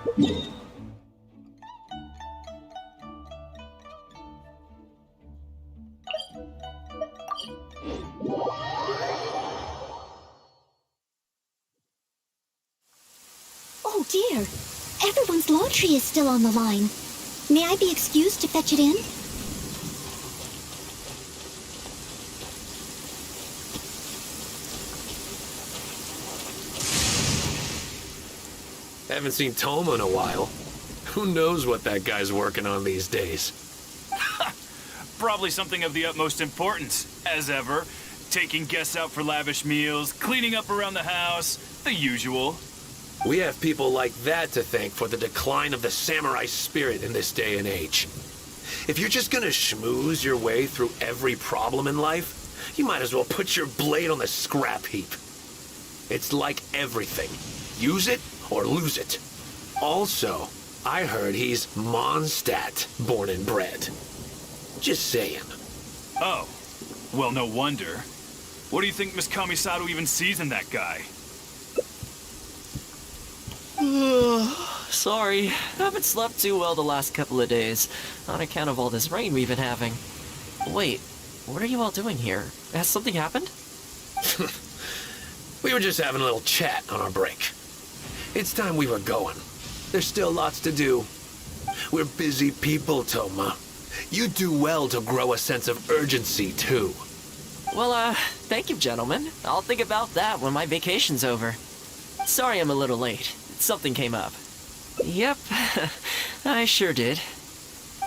Oh dear, everyone's laundry is still on the line. May I be excused to fetch it in? Haven't seen Toma in a while. Who knows what that guy's working on these days? Probably something of the utmost importance, as ever. Taking guests out for lavish meals, cleaning up around the house, the usual. We have people like that to thank for the decline of the samurai spirit in this day and age. If you're just gonna schmooze your way through every problem in life, you might as well put your blade on the scrap heap. It's like everything. Use it or lose it. Also, I heard he's Mondstadt, born and bred. Just saying. Oh, well, no wonder. What do you think Miss Kamisato even sees in that guy? Sorry, haven't slept too well the last couple of days, on account of all this rain we've been having. Wait, what are you all doing here? Has something happened? We were just having a little chat on our break. It's time we were going. There's still lots to do. We're busy people, Toma. You do well to grow a sense of urgency, too. Well, thank you, gentlemen. I'll think about that when my vacation's over. Sorry I'm a little late. Something came up. Yep, I sure did.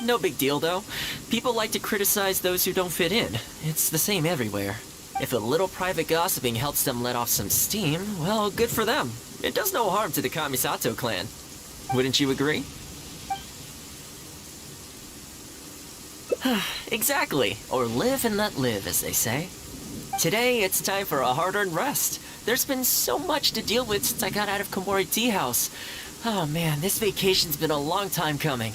No big deal, though. People like to criticize those who don't fit in. It's the same everywhere. If a little private gossiping helps them let off some steam, well, good for them. It does no harm to the Kamisato clan. Wouldn't you agree? Exactly. Or live and let live, as they say. Today, it's time for a hard-earned rest. There's been so much to deal with since I got out of Komori Tea House. Oh man, this vacation's been a long time coming.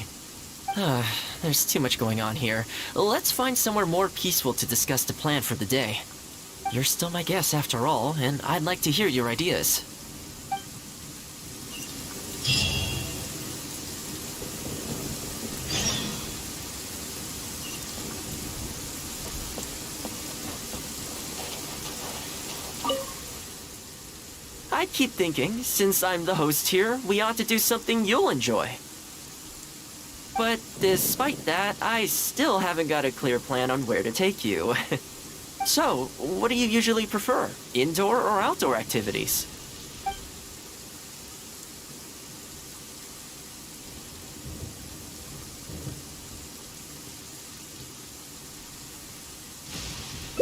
There's too much going on here. Let's find somewhere more peaceful to discuss the plan for the day. You're still my guest after all, and I'd like to hear your ideas. I keep thinking, since I'm the host here, we ought to do something you'll enjoy. But despite that, I still haven't got a clear plan on where to take you. So, what do you usually prefer? Indoor or outdoor activities?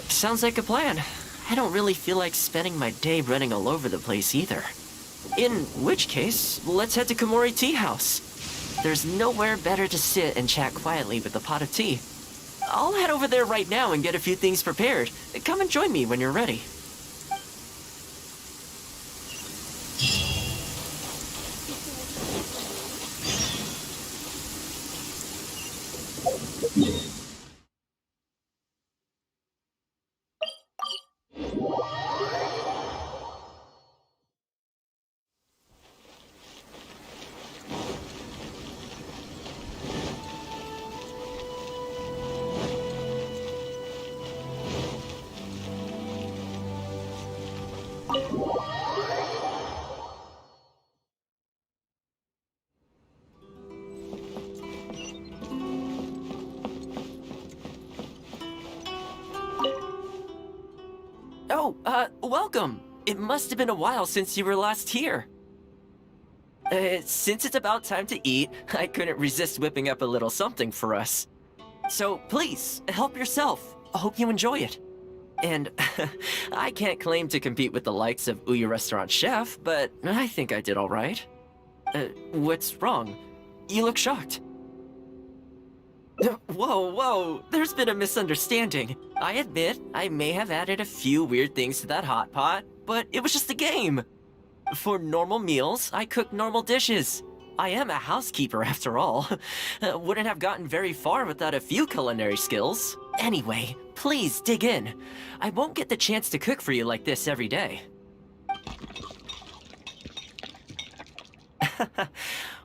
Sounds like a plan. I don't really feel like spending my day running all over the place either. In which case, let's head to Komori Tea House. There's nowhere better to sit and chat quietly with a pot of tea. I'll head over there right now and get a few things prepared. Come and join me when you're ready. Oh, welcome. It must have been a while since you were last here. Since it's about time to eat, I couldn't resist whipping up a little something for us. So please, help yourself. I hope you enjoy it. And I can't claim to compete with the likes of Ouya Restaurant Chef, but I think I did all right. What's wrong? You look shocked. Whoa, there's been a misunderstanding. I admit, I may have added a few weird things to that hot pot, but it was just a game. For normal meals, I cook normal dishes. I am a housekeeper after all. Wouldn't have gotten very far without a few culinary skills. Anyway, please dig in. I won't get the chance to cook for you like this every day.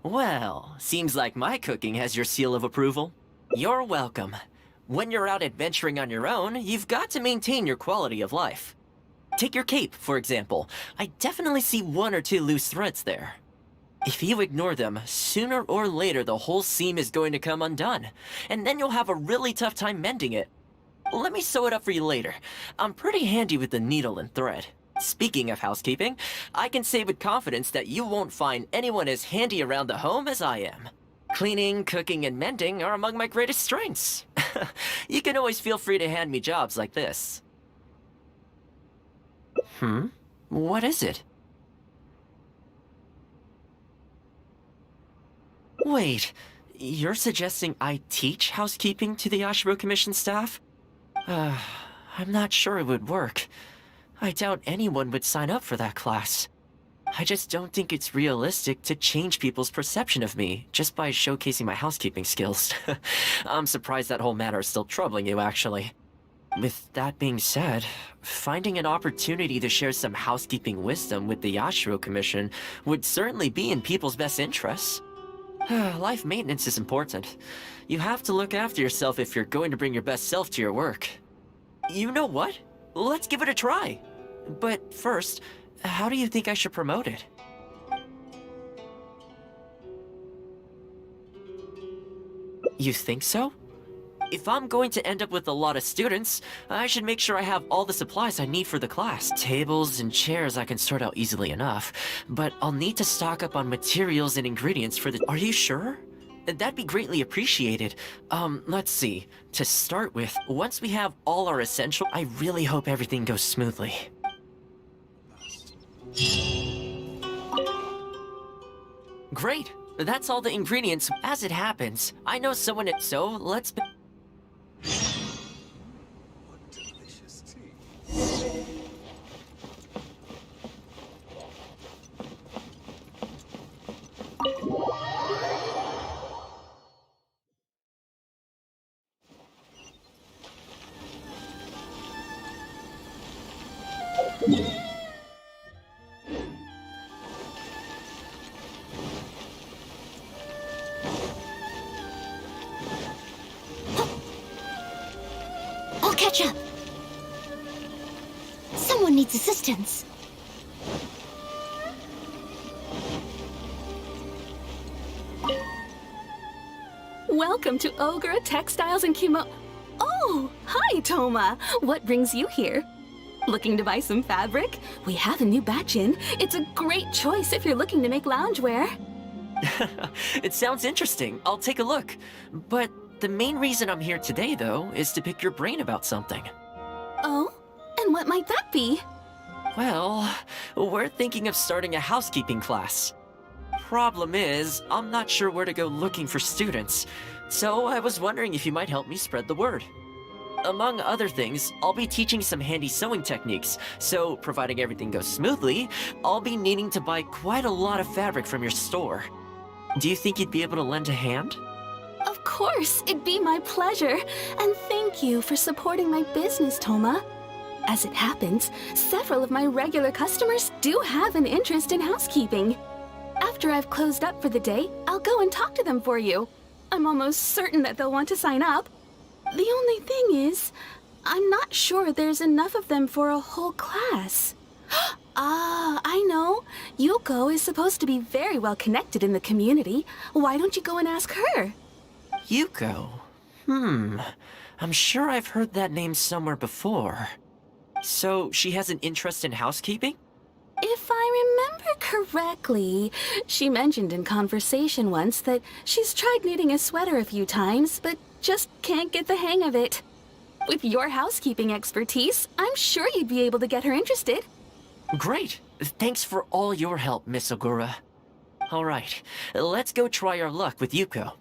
Well, seems like my cooking has your seal of approval. You're welcome. When you're out adventuring on your own, you've got to maintain your quality of life. Take your cape, for example. I definitely see one or two loose threads there. If you ignore them, sooner or later the whole seam is going to come undone, and then you'll have a really tough time mending it. Let me sew it up for you later. I'm pretty handy with the needle and thread. Speaking of housekeeping, I can say with confidence that you won't find anyone as handy around the home as I am. Cleaning, cooking, and mending are among my greatest strengths. You can always feel free to hand me jobs like this. What is it? Wait, you're suggesting I teach housekeeping to the Ashiro Commission staff? I'm not sure it would work. I doubt anyone would sign up for that class. I just don't think it's realistic to change people's perception of me just by showcasing my housekeeping skills. I'm surprised that whole matter is still troubling you, actually. With that being said, finding an opportunity to share some housekeeping wisdom with the Ashiro Commission would certainly be in people's best interests. Life maintenance is important. You have to look after yourself if you're going to bring your best self to your work. You know what? Let's give it a try. But first, how do you think I should promote it? You think so? If I'm going to end up with a lot of students, I should make sure I have all the supplies I need for the class. Tables and chairs I can sort out easily enough, but I'll need to stock up on materials and ingredients for the— Are you sure? That'd be greatly appreciated. Let's see. To start with, once we have all our essential, I really hope everything goes smoothly. Great! That's all the ingredients. As it happens, I know someone at— So, let's— What delicious tea. I'll catch up. Someone needs assistance. Welcome to Ogura Textiles and Oh, hi, Toma. What brings you here? Looking to buy some fabric? We have a new batch in. It's a great choice if you're looking to make loungewear. It sounds interesting. I'll take a look. But the main reason I'm here today, though, is to pick your brain about something. Oh? And what might that be? Well, we're thinking of starting a housekeeping class. Problem is, I'm not sure where to go looking for students, so I was wondering if you might help me spread the word. Among other things, I'll be teaching some handy sewing techniques, so providing everything goes smoothly, I'll be needing to buy quite a lot of fabric from your store. Do you think you'd be able to lend a hand? Of course, it'd be my pleasure. And thank you for supporting my business, Toma. As it happens, several of my regular customers do have an interest in housekeeping. After I've closed up for the day, I'll go and talk to them for you. I'm almost certain that they'll want to sign up. The only thing is, I'm not sure there's enough of them for a whole class. Ah, I know. Yuko is supposed to be very well connected in the community. Why don't you go and ask her? Yuko? I'm sure I've heard that name somewhere before. So, she has an interest in housekeeping? If I remember correctly, she mentioned in conversation once that she's tried knitting a sweater a few times, but just can't get the hang of it. With your housekeeping expertise, I'm sure you'd be able to get her interested. Great! Thanks for all your help, Miss Ogura. Alright, let's go try our luck with Yuko.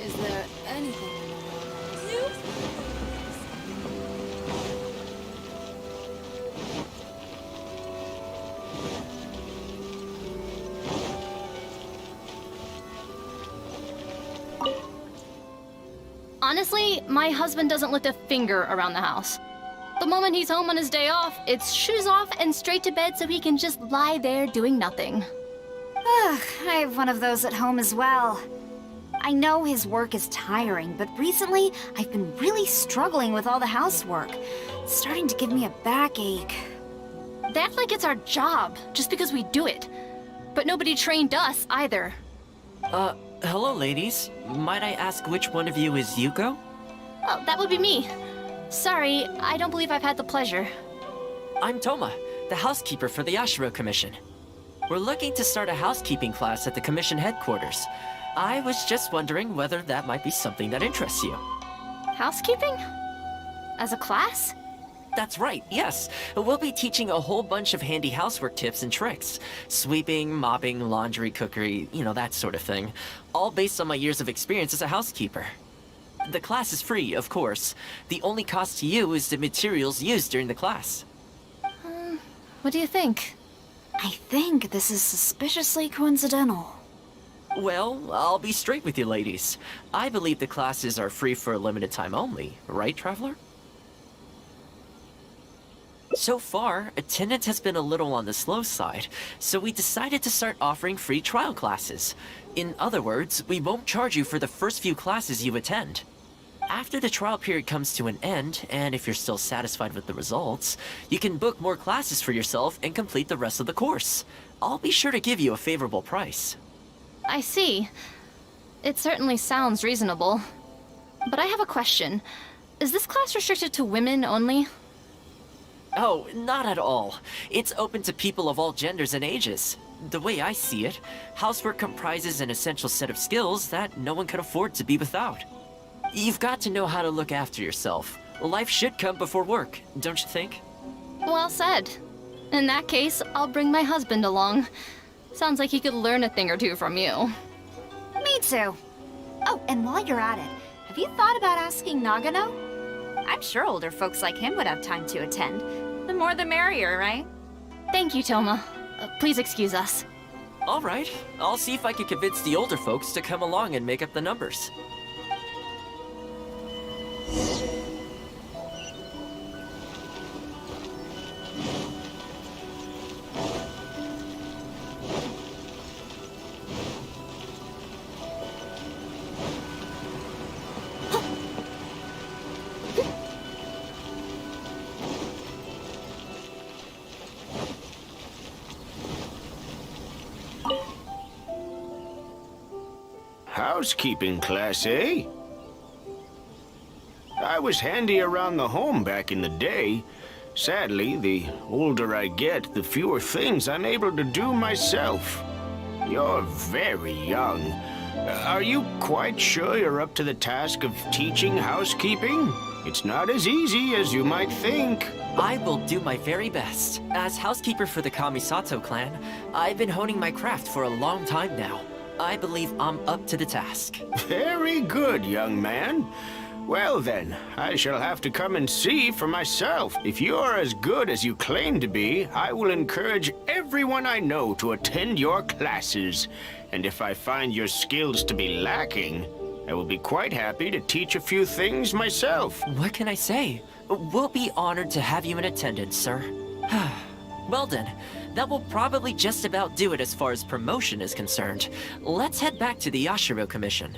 Is there anything in the world? Honestly, my husband doesn't lift a finger around the house. The moment he's home on his day off, it's shoes off and straight to bed so he can just lie there doing nothing. Ugh, I have one of those at home as well. I know his work is tiring, but recently I've been really struggling with all the housework. It's starting to give me a backache. They act like it's our job, just because we do it. But nobody trained us, either. Hello, ladies. Might I ask which one of you is Yuko? Oh, that would be me. Sorry, I don't believe I've had the pleasure. I'm Toma, the housekeeper for the Yashiro Commission. We're looking to start a housekeeping class at the Commission headquarters. I was just wondering whether that might be something that interests you. Housekeeping? As a class? That's right, yes. We'll be teaching a whole bunch of handy housework tips and tricks. Sweeping, mopping, laundry, cookery, that sort of thing. All based on my years of experience as a housekeeper. The class is free, of course. The only cost to you is the materials used during the class. What do you think? I think this is suspiciously coincidental. Well, I'll be straight with you, ladies. I believe the classes are free for a limited time only, right, Traveler? So far, attendance has been a little on the slow side, so we decided to start offering free trial classes. In other words, we won't charge you for the first few classes you attend. After the trial period comes to an end, and if you're still satisfied with the results, you can book more classes for yourself and complete the rest of the course. I'll be sure to give you a favorable price. I see. It certainly sounds reasonable. But I have a question. Is this class restricted to women only? Oh, not at all. It's open to people of all genders and ages. The way I see it, housework comprises an essential set of skills that no one can afford to be without. You've got to know how to look after yourself. Life should come before work, don't you think? Well said. In that case, I'll bring my husband along. Sounds like he could learn a thing or two from you. Me too. Oh, and while you're at it, have you thought about asking Nagano? I'm sure older folks like him would have time to attend. The more the merrier, right? Thank you, Toma. Please excuse us. All right. I'll see if I can convince the older folks to come along and make up the numbers. Housekeeping class, eh? I was handy around the home back in the day. Sadly, the older I get, the fewer things I'm able to do myself. You're very young. Are you quite sure you're up to the task of teaching housekeeping? It's not as easy as you might think. I will do my very best. As housekeeper for the Kamisato clan, I've been honing my craft for a long time now. I believe I'm up to the task. Very good, young man. Well then, I shall have to come and see for myself. If you're as good as you claim to be, I will encourage everyone I know to attend your classes. And if I find your skills to be lacking, I will be quite happy to teach a few things myself. What can I say? We'll be honored to have you in attendance, sir. Well then, that will probably just about do it as far as promotion is concerned. Let's head back to the Yashiro Commission.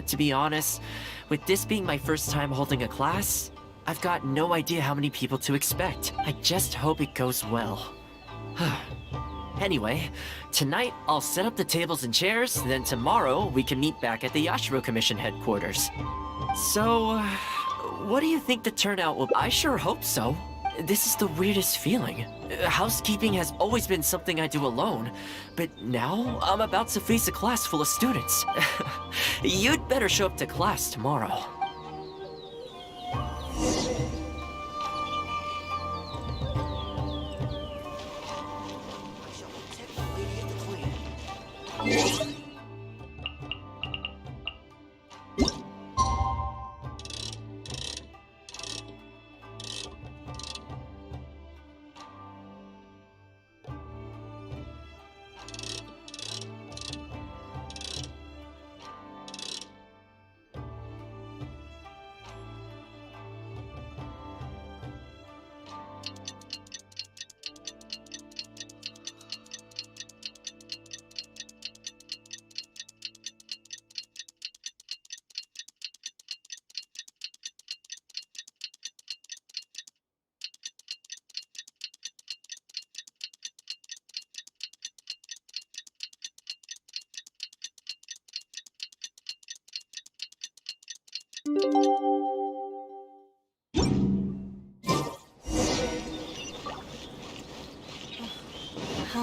To be honest, with this being my first time holding a class, I've got no idea how many people to expect. I just hope it goes well. Anyway, tonight I'll set up the tables and chairs, then tomorrow we can meet back at the Yashiro Commission headquarters. So, what do you think the turnout will be? I sure hope so. This is the weirdest feeling. Housekeeping has always been something I do alone, but now I'm about to face a class full of students. You'd better show up to class tomorrow.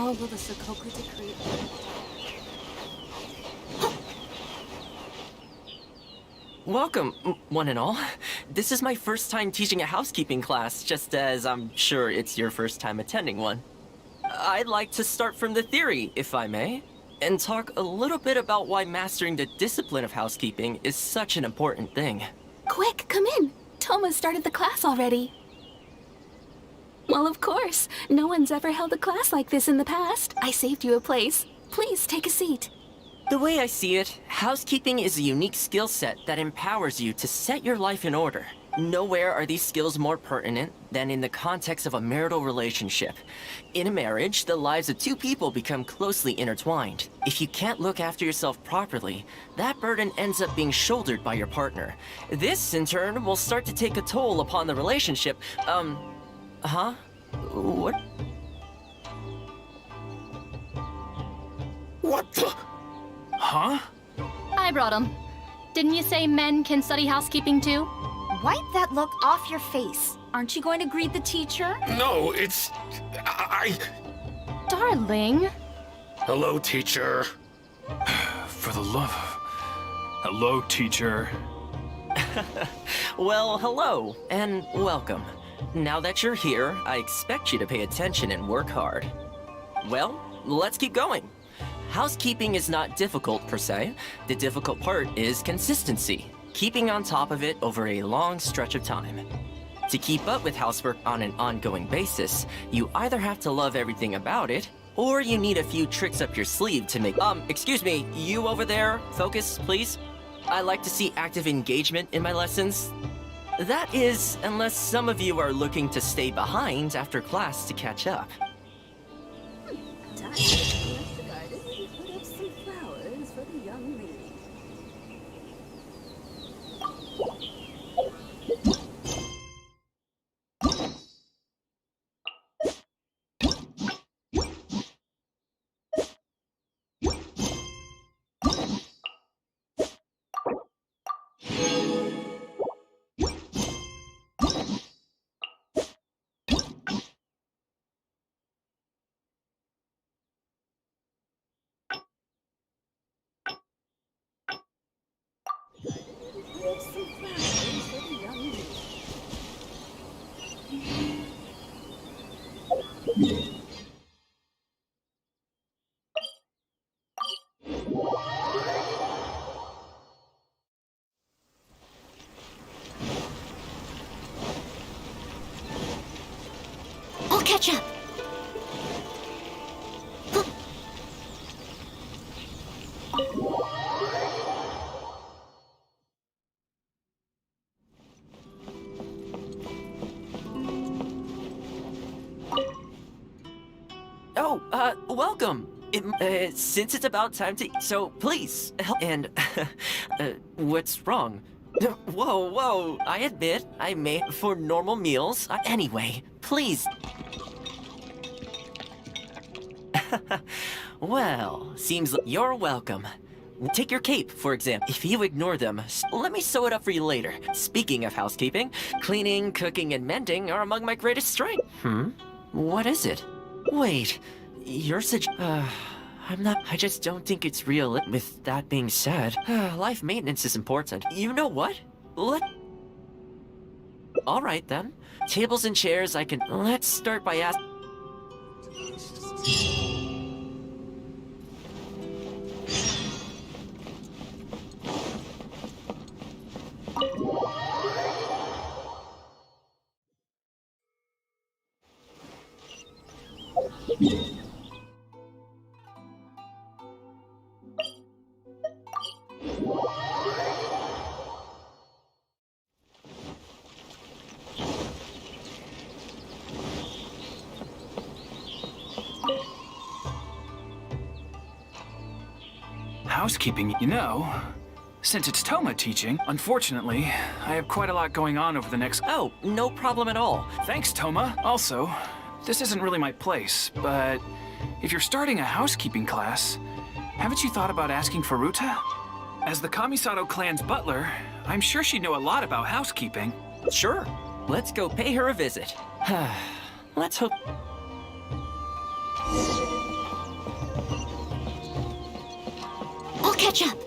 Or will the Sokoku decree... Welcome, one and all. This is my first time teaching a housekeeping class, just as I'm sure it's your first time attending one. I'd like to start from the theory, if I may, and talk a little bit about why mastering the discipline of housekeeping is such an important thing. Quick, come in. Toma started the class already. Well, of course. No one's ever held a class like this in the past. I saved you a place. Please take a seat. The way I see it, housekeeping is a unique skill set that empowers you to set your life in order. Nowhere are these skills more pertinent than in the context of a marital relationship. In a marriage, the lives of two people become closely intertwined. If you can't look after yourself properly, that burden ends up being shouldered by your partner. This, in turn, will start to take a toll upon the relationship. Huh? What? What the? Huh? I brought him. Didn't you say men can study housekeeping too? Wipe that look off your face. Aren't you going to greet the teacher? No, it's... Darling. Hello, teacher. For the love of... Hello, teacher. Well, hello, and welcome. Now that you're here, I expect you to pay attention and work hard. Well, let's keep going. Housekeeping is not difficult per se. The difficult part is consistency, keeping on top of it over a long stretch of time. To keep up with housework on an ongoing basis, you either have to love everything about it, or you need a few tricks up your sleeve to make... excuse me, you over there, focus, please. I like to see active engagement in my lessons. That is, unless some of you are looking to stay behind after class to catch up. Time to bless the garden and put up some flowers for the young lady. Put up some flowers for the young lady. I'll catch up. Oh, welcome. Since it's about time to... So, please, help. And, what's wrong? Whoa, I admit, I may... For normal meals. Anyway, please. Well, seems like you're welcome. Take your cape, for example. If you ignore them, let me sew it up for you later. Speaking of housekeeping, cleaning, cooking, and mending are among my greatest strengths. What is it? Wait, you're such... I just don't think it's real. With that being said, life maintenance is important. You know what? All right, then. Tables and chairs, Let's start by asking... Housekeeping, you know. Since it's Toma teaching, unfortunately, I have quite a lot going on over the next... Oh, no problem at all. Thanks, Toma. Also, this isn't really my place, but if you're starting a housekeeping class, haven't you thought about asking for Ruta? As the Kamisato clan's butler, I'm sure she'd know a lot about housekeeping. Sure. Let's go pay her a visit. Let's hope... catch up.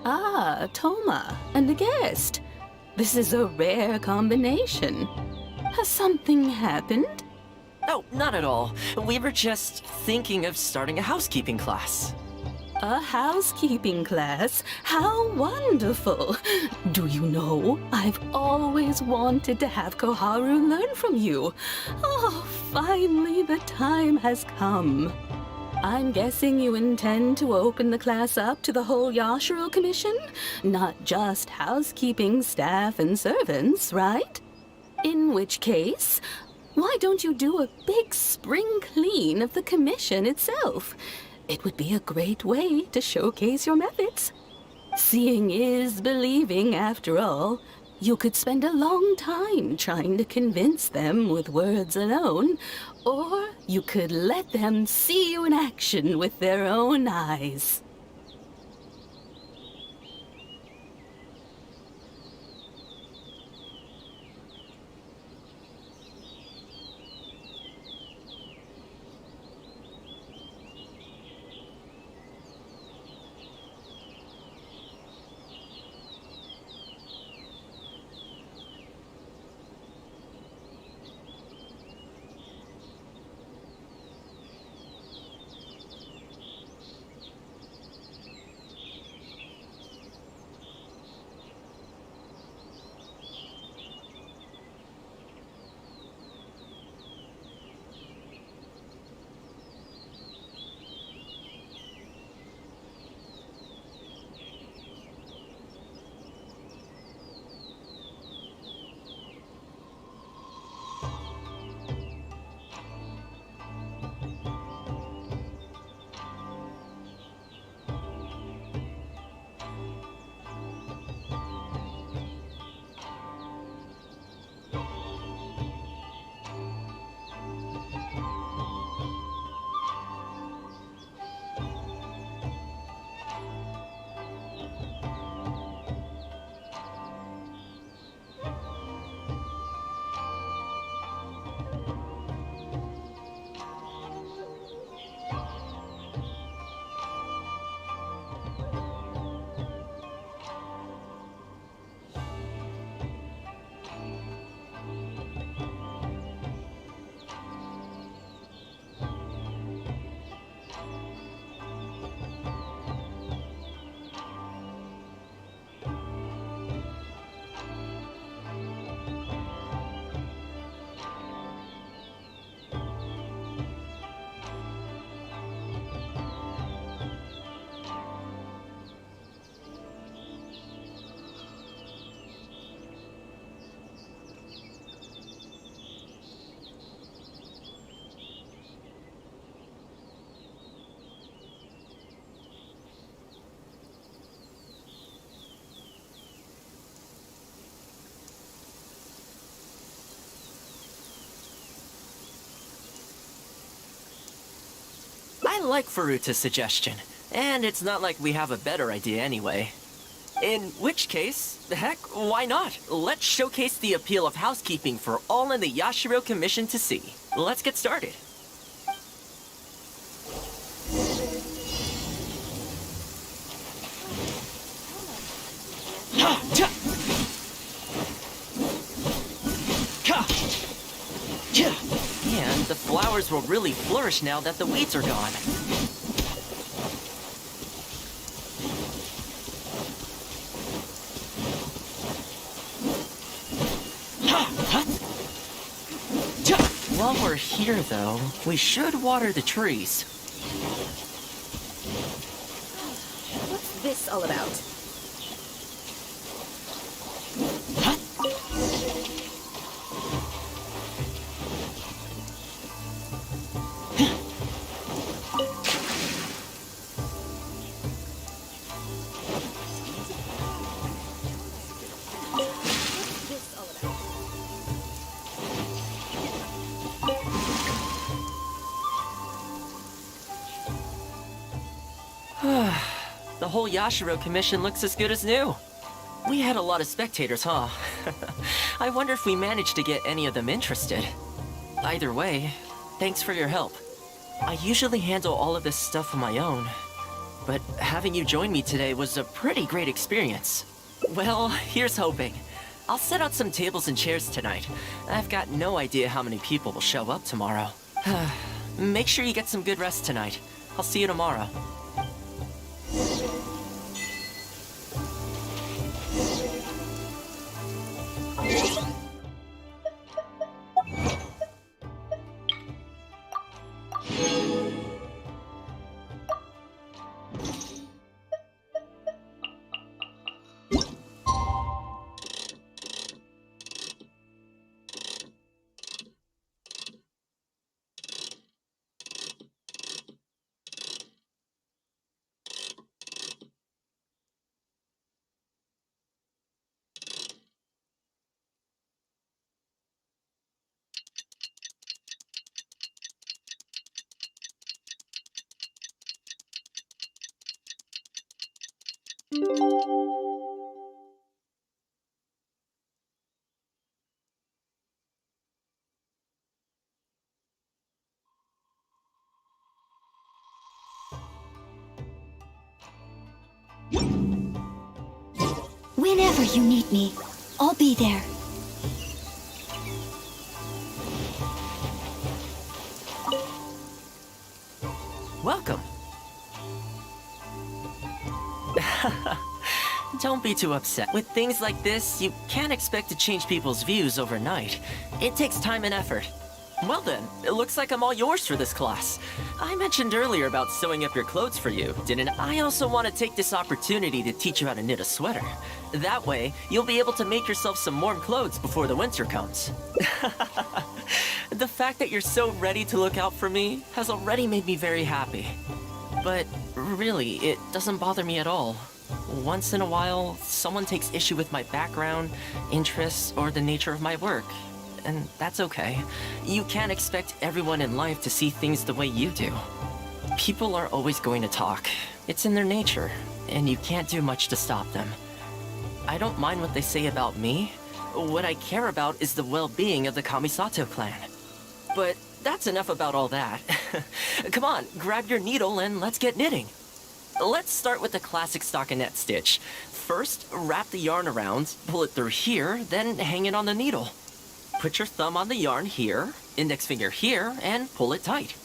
Ah, Toma, and a guest. This is a rare combination. Has something happened? Oh, not at all. We were just thinking of starting a housekeeping class. A housekeeping class? How wonderful! Do you know, I've always wanted to have Koharu learn from you. Oh, finally the time has come. I'm guessing you intend to open the class up to the whole Yashiro Commission? Not just housekeeping staff and servants, right? In which case, why don't you do a big spring clean of the commission itself? It would be a great way to showcase your methods. Seeing is believing, after all. You could spend a long time trying to convince them with words alone, or you could let them see you in action with their own eyes. I like Faruta's suggestion, and it's not like we have a better idea anyway. In which case, heck, why not? Let's showcase the appeal of housekeeping for all in the Yashiro Commission to see. Let's get started. And the flowers will really flourish now that the weeds are gone. While we're here, though, we should water the trees. What's this all about? The whole Yashiro Commission looks as good as new. We had a lot of spectators, huh? I wonder if we managed to get any of them interested. Either way, thanks for your help. I usually handle all of this stuff on my own, but having you join me today was a pretty great experience. Well, here's hoping. I'll set out some tables and chairs tonight. I've got no idea how many people will show up tomorrow. Make sure you get some good rest tonight. I'll see you tomorrow. Whenever you need me, I'll be there. Welcome. Don't be too upset. With things like this, you can't expect to change people's views overnight. It takes time and effort. Well then, it looks like I'm all yours for this class. I mentioned earlier about sewing up your clothes for you, didn't I? I also want to take this opportunity to teach you how to knit a sweater. That way, you'll be able to make yourself some warm clothes before the winter comes. The fact that you're so ready to look out for me has already made me very happy. But really, it doesn't bother me at all. Once in a while, someone takes issue with my background, interests, or the nature of my work. And that's okay. You can't expect everyone in life to see things the way you do. People are always going to talk. It's in their nature, and you can't do much to stop them. I don't mind what they say about me. What I care about is the well-being of the Kamisato clan. But that's enough about all that. Come on, grab your needle and let's get knitting. Let's start with the classic stockinette stitch. First, wrap the yarn around, pull it through here, then hang it on the needle. Put your thumb on the yarn here, index finger here, and pull it tight.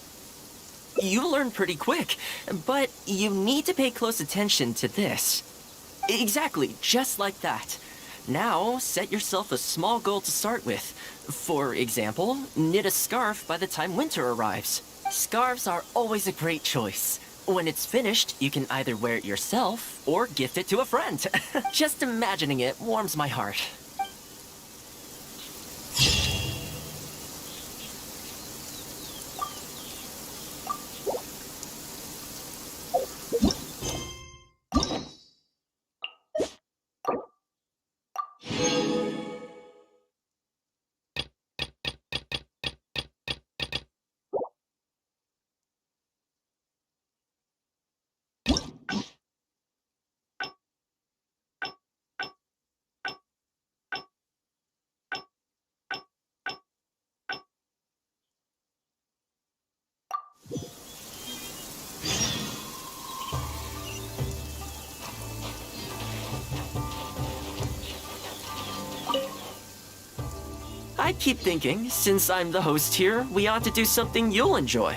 You learn pretty quick, but you need to pay close attention to this. Exactly, just like that. Now, set yourself a small goal to start with. For example, knit a scarf by the time winter arrives. Scarves are always a great choice. When it's finished, you can either wear it yourself or gift it to a friend. Just imagining it warms my heart. I keep thinking, since I'm the host here, we ought to do something you'll enjoy.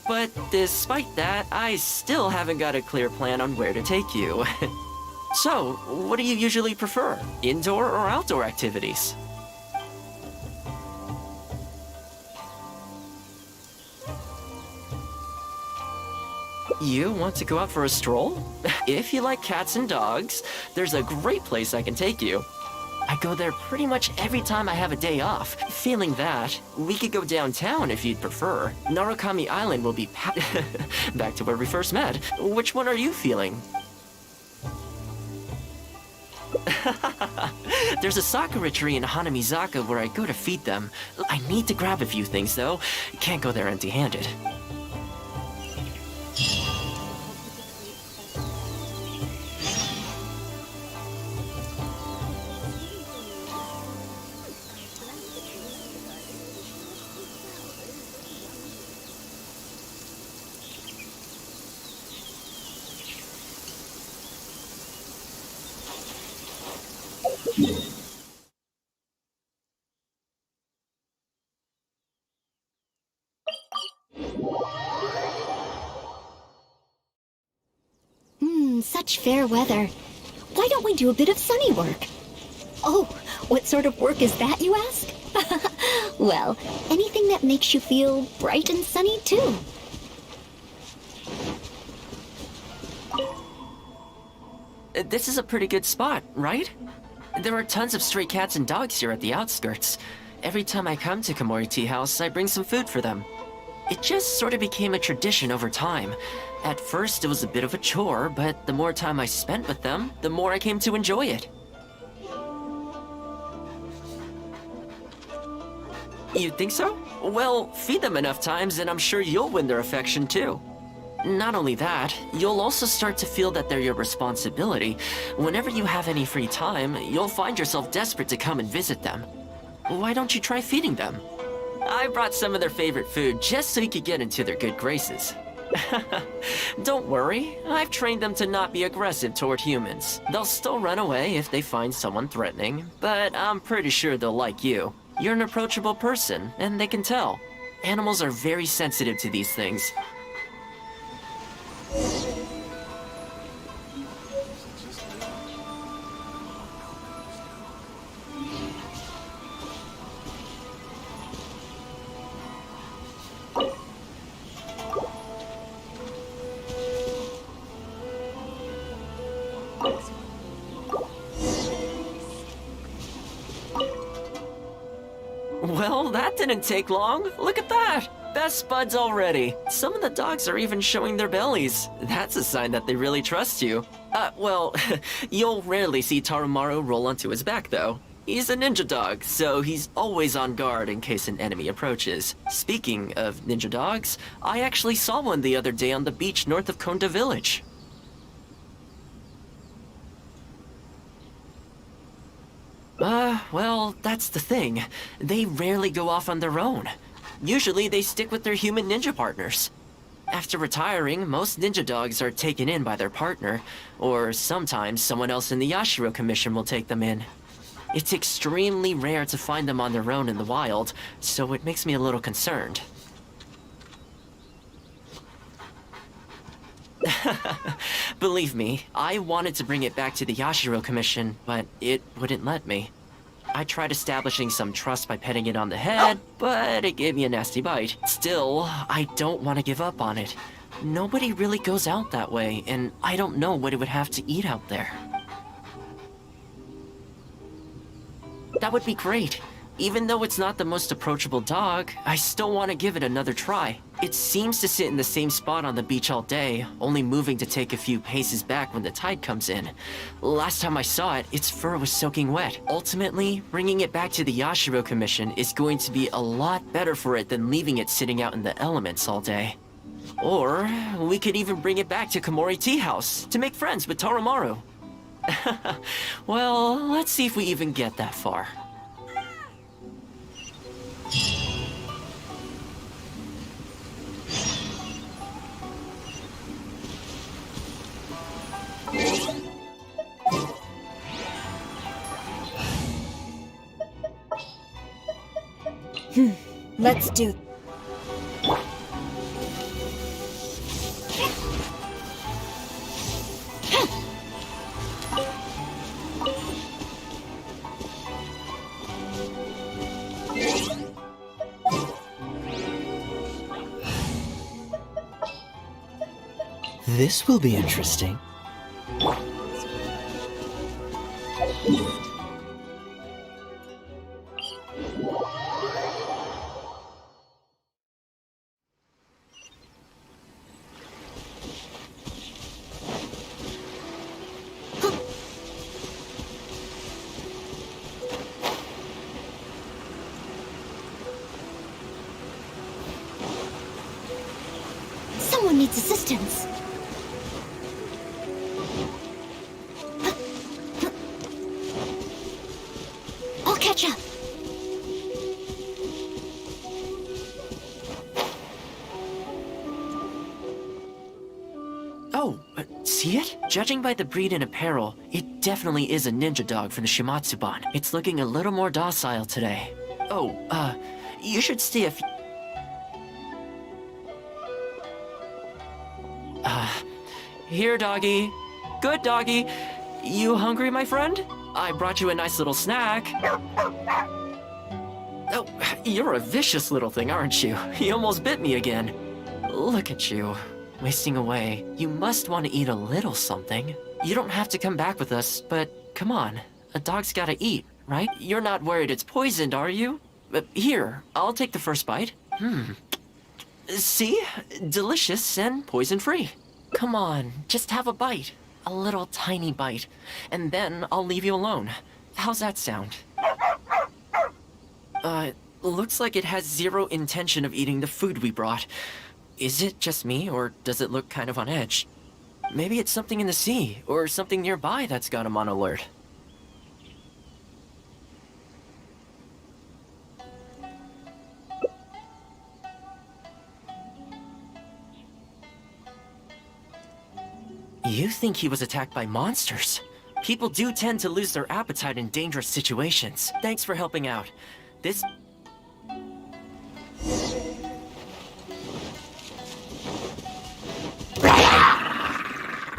But despite that, I still haven't got a clear plan on where to take you. So, what do you usually prefer? Indoor or outdoor activities? You want to go out for a stroll? If you like cats and dogs, there's a great place I can take you. I go there pretty much every time I have a day off. Failing that, we could go downtown if you'd prefer. Narukami Island will be back to where we first met. Which one are you feeling? There's a sakura tree in Hanamizaka where I go to feed them. I need to grab a few things though. Can't go there empty-handed. Such fair weather. Why don't we do a bit of sunny work? Oh, what sort of work is that, you ask? Well, anything that makes you feel bright and sunny, too. This is a pretty good spot, right? There are tons of stray cats and dogs here at the outskirts. Every time I come to Komori Tea House, I bring some food for them. It just sort of became a tradition over time. At first, it was a bit of a chore, but the more time I spent with them, the more I came to enjoy it. You think so? Well, feed them enough times and I'm sure you'll win their affection too. Not only that, you'll also start to feel that they're your responsibility. Whenever you have any free time, you'll find yourself desperate to come and visit them. Why don't you try feeding them? I brought some of their favorite food just so you could get into their good graces. Don't worry, I've trained them to not be aggressive toward humans. They'll still run away if they find someone threatening, but I'm pretty sure they'll like you. You're an approachable person, and they can tell. Animals are very sensitive to these things. Well, that didn't take long. Look at that! Best buds already. Some of the dogs are even showing their bellies. That's a sign that they really trust you. Well, you'll rarely see Tarumaru roll onto his back, though. He's a ninja dog, so he's always on guard in case an enemy approaches. Speaking of ninja dogs, I actually saw one the other day on the beach north of Konda Village. Well, that's the thing. They rarely go off on their own. Usually they stick with their human ninja partners. After retiring, most ninja dogs are taken in by their partner, or sometimes someone else in the Yashiro Commission will take them in. It's extremely rare to find them on their own in the wild, so it makes me a little concerned. Believe me, I wanted to bring it back to the Yashiro Commission, but it wouldn't let me. I tried establishing some trust by petting it on the head, but it gave me a nasty bite. Still, I don't want to give up on it. Nobody really goes out that way, and I don't know what it would have to eat out there. That would be great. Even though it's not the most approachable dog, I still want to give it another try. It seems to sit in the same spot on the beach all day, only moving to take a few paces back when the tide comes in. Last time I saw it, its fur was soaking wet. Ultimately, bringing it back to the Yashiro Commission is going to be a lot better for it than leaving it sitting out in the elements all day. Or, we could even bring it back to Komori Tea House to make friends with Tarumaru. Well, let's see if we even get that far. Let's do. This will be interesting. Someone needs assistance. I'll catch up. Oh, see it? Judging by the breed and apparel, it definitely is a ninja dog from the Shimatsuban. It's looking a little more docile today. Oh, you should stay a few... Here, doggy. Good doggy. You hungry, my friend? I brought you a nice little snack. Oh, you're a vicious little thing, aren't you? You almost bit me again. Look at you, wasting away. You must want to eat a little something. You don't have to come back with us, but come on. A dog's gotta eat, right? You're not worried it's poisoned, are you? Here, I'll take the first bite. See? Delicious and poison-free. Come on, just have a bite. A little tiny bite. And then I'll leave you alone. How's that sound? Looks like it has zero intention of eating the food we brought. Is it just me, or does it look kind of on edge? Maybe it's something in the sea, or something nearby that's got him on alert. You think he was attacked by monsters? People do tend to lose their appetite in dangerous situations. Thanks for helping out. This...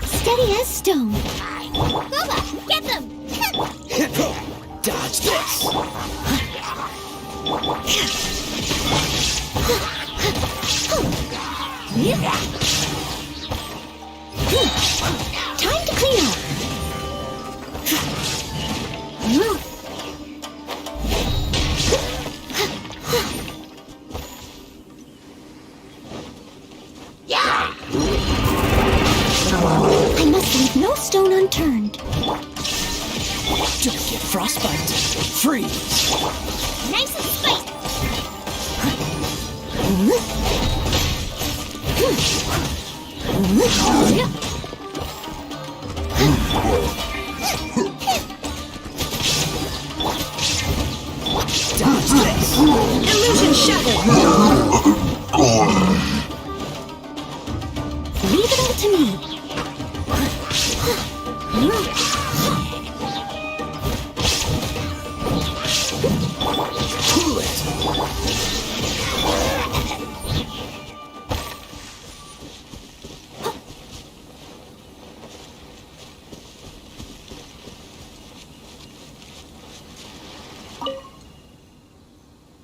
Steady as stone. Booba, get them! Dodge this! Time to clean up. I must leave no stone unturned. Don't get frostbite. Freeze! Nice and spicy! Dodge this! Illusion shattered! Leave it all to me. Cool it!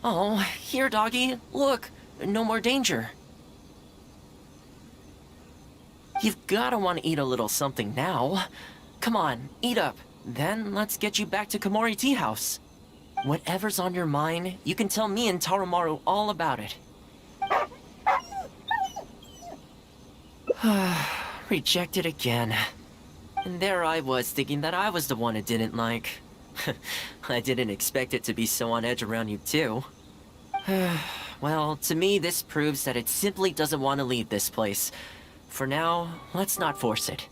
Oh, here, doggy. Look, no more danger. You've gotta want to eat a little something now. Come on, eat up. Then let's get you back to Komori Tea House. Whatever's on your mind, you can tell me and Tarumaru all about it. Rejected again. And there I was, thinking that I was the one it didn't like. I didn't expect it to be so on edge around you too. Well, to me this proves that it simply doesn't want to leave this place. For now, let's not force it.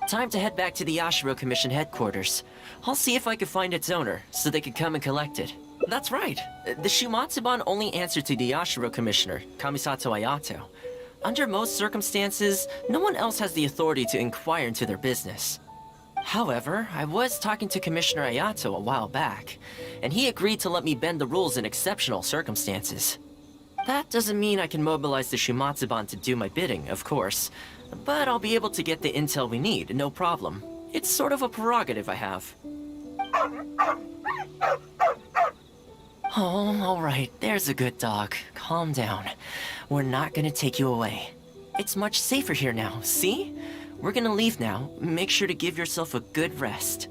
Time to head back to the Yashiro Commission headquarters. I'll see if I can find its owner, so they can come and collect it. That's right. The Shimatsuban only answer to the Yashiro Commissioner, Kamisato Ayato. Under most circumstances, no one else has the authority to inquire into their business. However, I was talking to Commissioner Ayato a while back, and he agreed to let me bend the rules in exceptional circumstances. That doesn't mean I can mobilize the Shimatsuban to do my bidding, of course, but I'll be able to get the intel we need, no problem. It's sort of a prerogative I have. Oh, alright, there's a good dog. Calm down. We're not gonna take you away. It's much safer here now, see? We're gonna leave now. Make sure to give yourself a good rest.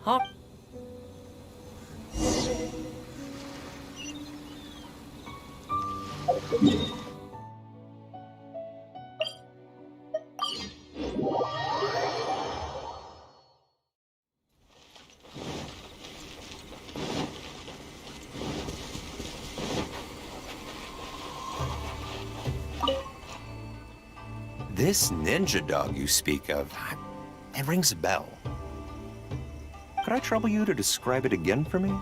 I'll... This ninja dog you speak of, it rings a bell. Could I trouble you to describe it again for me?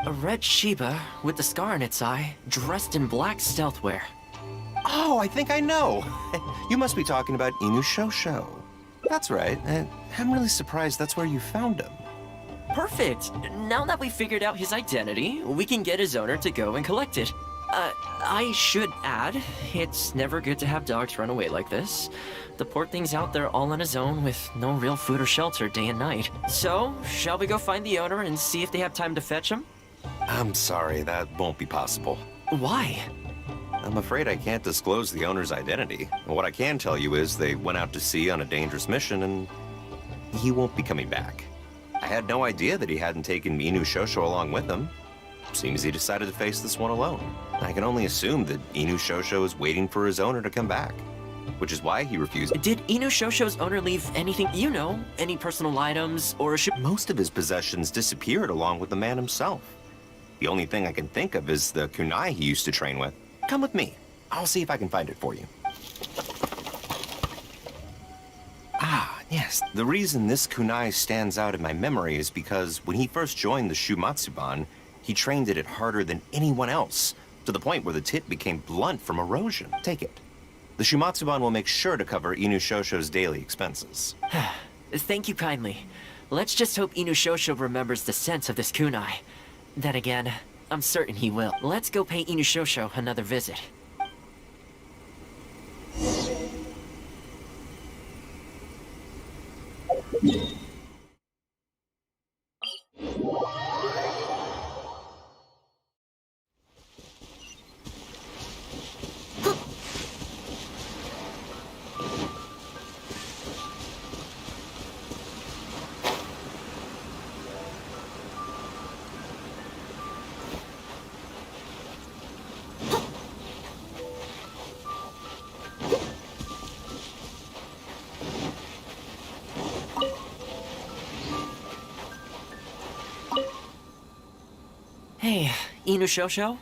A red Shiba with the scar in its eye, dressed in black stealth wear. Oh, I think I know. You must be talking about Inu Shosho. That's right. I'm really surprised that's where you found him. Perfect. Now that we've figured out his identity, we can get his owner to go and collect it. I should add, it's never good to have dogs run away like this. The poor thing's out there all on his own with no real food or shelter day and night. So, shall we go find the owner and see if they have time to fetch him? I'm sorry, that won't be possible. Why? I'm afraid I can't disclose the owner's identity. What I can tell you is they went out to sea on a dangerous mission and he won't be coming back. I had no idea that he hadn't taken miHoYo along with him. Seems he decided to face this one alone. I can only assume that miHoYo is waiting for his owner to come back, which is why he refused. Did miHoYo's owner leave anything, any personal items or Most of his possessions disappeared along with the man himself. The only thing I can think of is the kunai he used to train with. Come with me. I'll see if I can find it for you. Ah, yes. The reason this kunai stands out in my memory is because when he first joined the Shumatsuban, he trained it harder than anyone else, to the point where the tip became blunt from erosion. Take it. The Shumatsuban will make sure to cover miHoYo's daily expenses. Thank you kindly. Let's just hope miHoYo remembers the sense of this kunai. Then again, I'm certain he will. Let's go pay miHoYo another visit. Hey, miHoYo?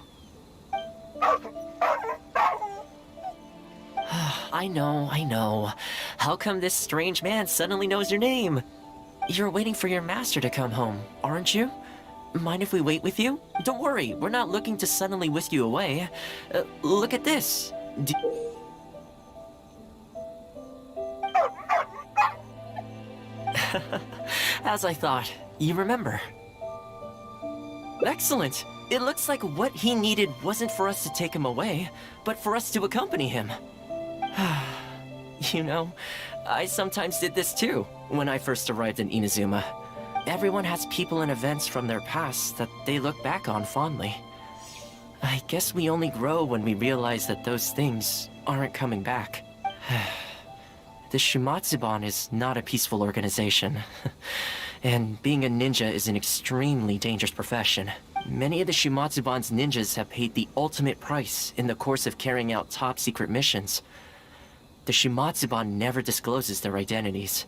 I know. How come this strange man suddenly knows your name? You're waiting for your master to come home, aren't you? Mind if we wait with you? Don't worry, we're not looking to suddenly whisk you away. Look at this. As I thought, you remember. Excellent! It looks like what he needed wasn't for us to take him away, but for us to accompany him. I sometimes did this too, when I first arrived in Inazuma. Everyone has people and events from their past that they look back on fondly. I guess we only grow when we realize that those things aren't coming back. The Shumatsuban is not a peaceful organization. And being a ninja is an extremely dangerous profession. Many of the Shumatsuban's ninjas have paid the ultimate price in the course of carrying out top-secret missions. The Shumatsuban never discloses their identities,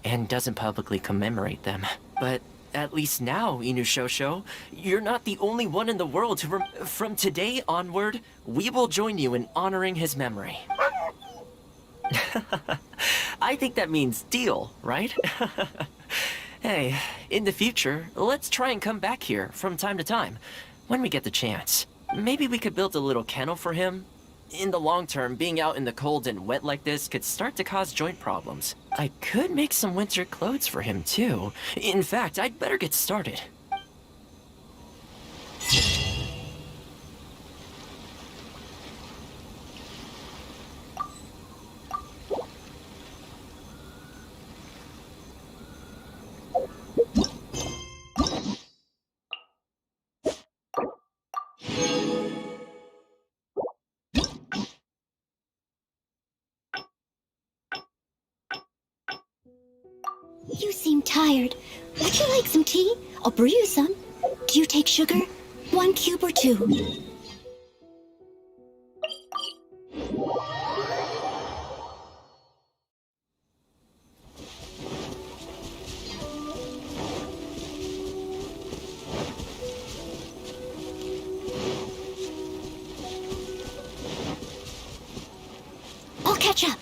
and doesn't publicly commemorate them. But at least now, miHoYo, you're not the only one in the world who from today onward, we will join you in honoring his memory. I think that means deal, right? Hey, in the future, let's try and come back here from time to time, when we get the chance. Maybe we could build a little kennel for him. In the long term, being out in the cold and wet like this could start to cause joint problems. I could make some winter clothes for him too. In fact, I'd better get started. You seem tired. Would you like some tea? I'll brew you some. Do you take sugar? 1 cube or 2? I'll catch up.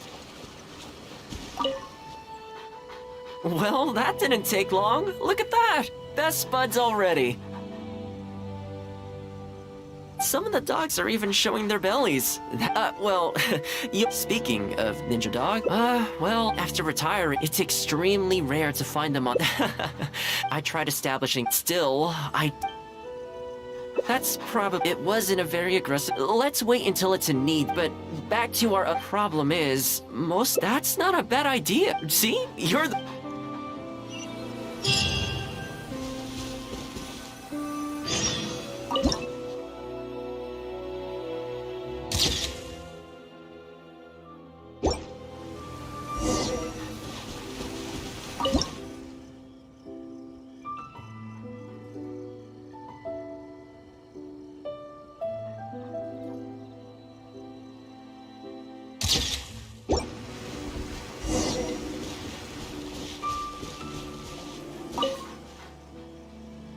Well, that didn't take long. Look at that! Best buds already. Some of the dogs are even showing their bellies. Well, speaking of Ninja Dog, well, after retiring, it's extremely rare to find them on... I tried establishing... Still, That's probably... It wasn't a very aggressive... Let's wait until it's in need, but back to our problem is... That's not a bad idea. See? You're the...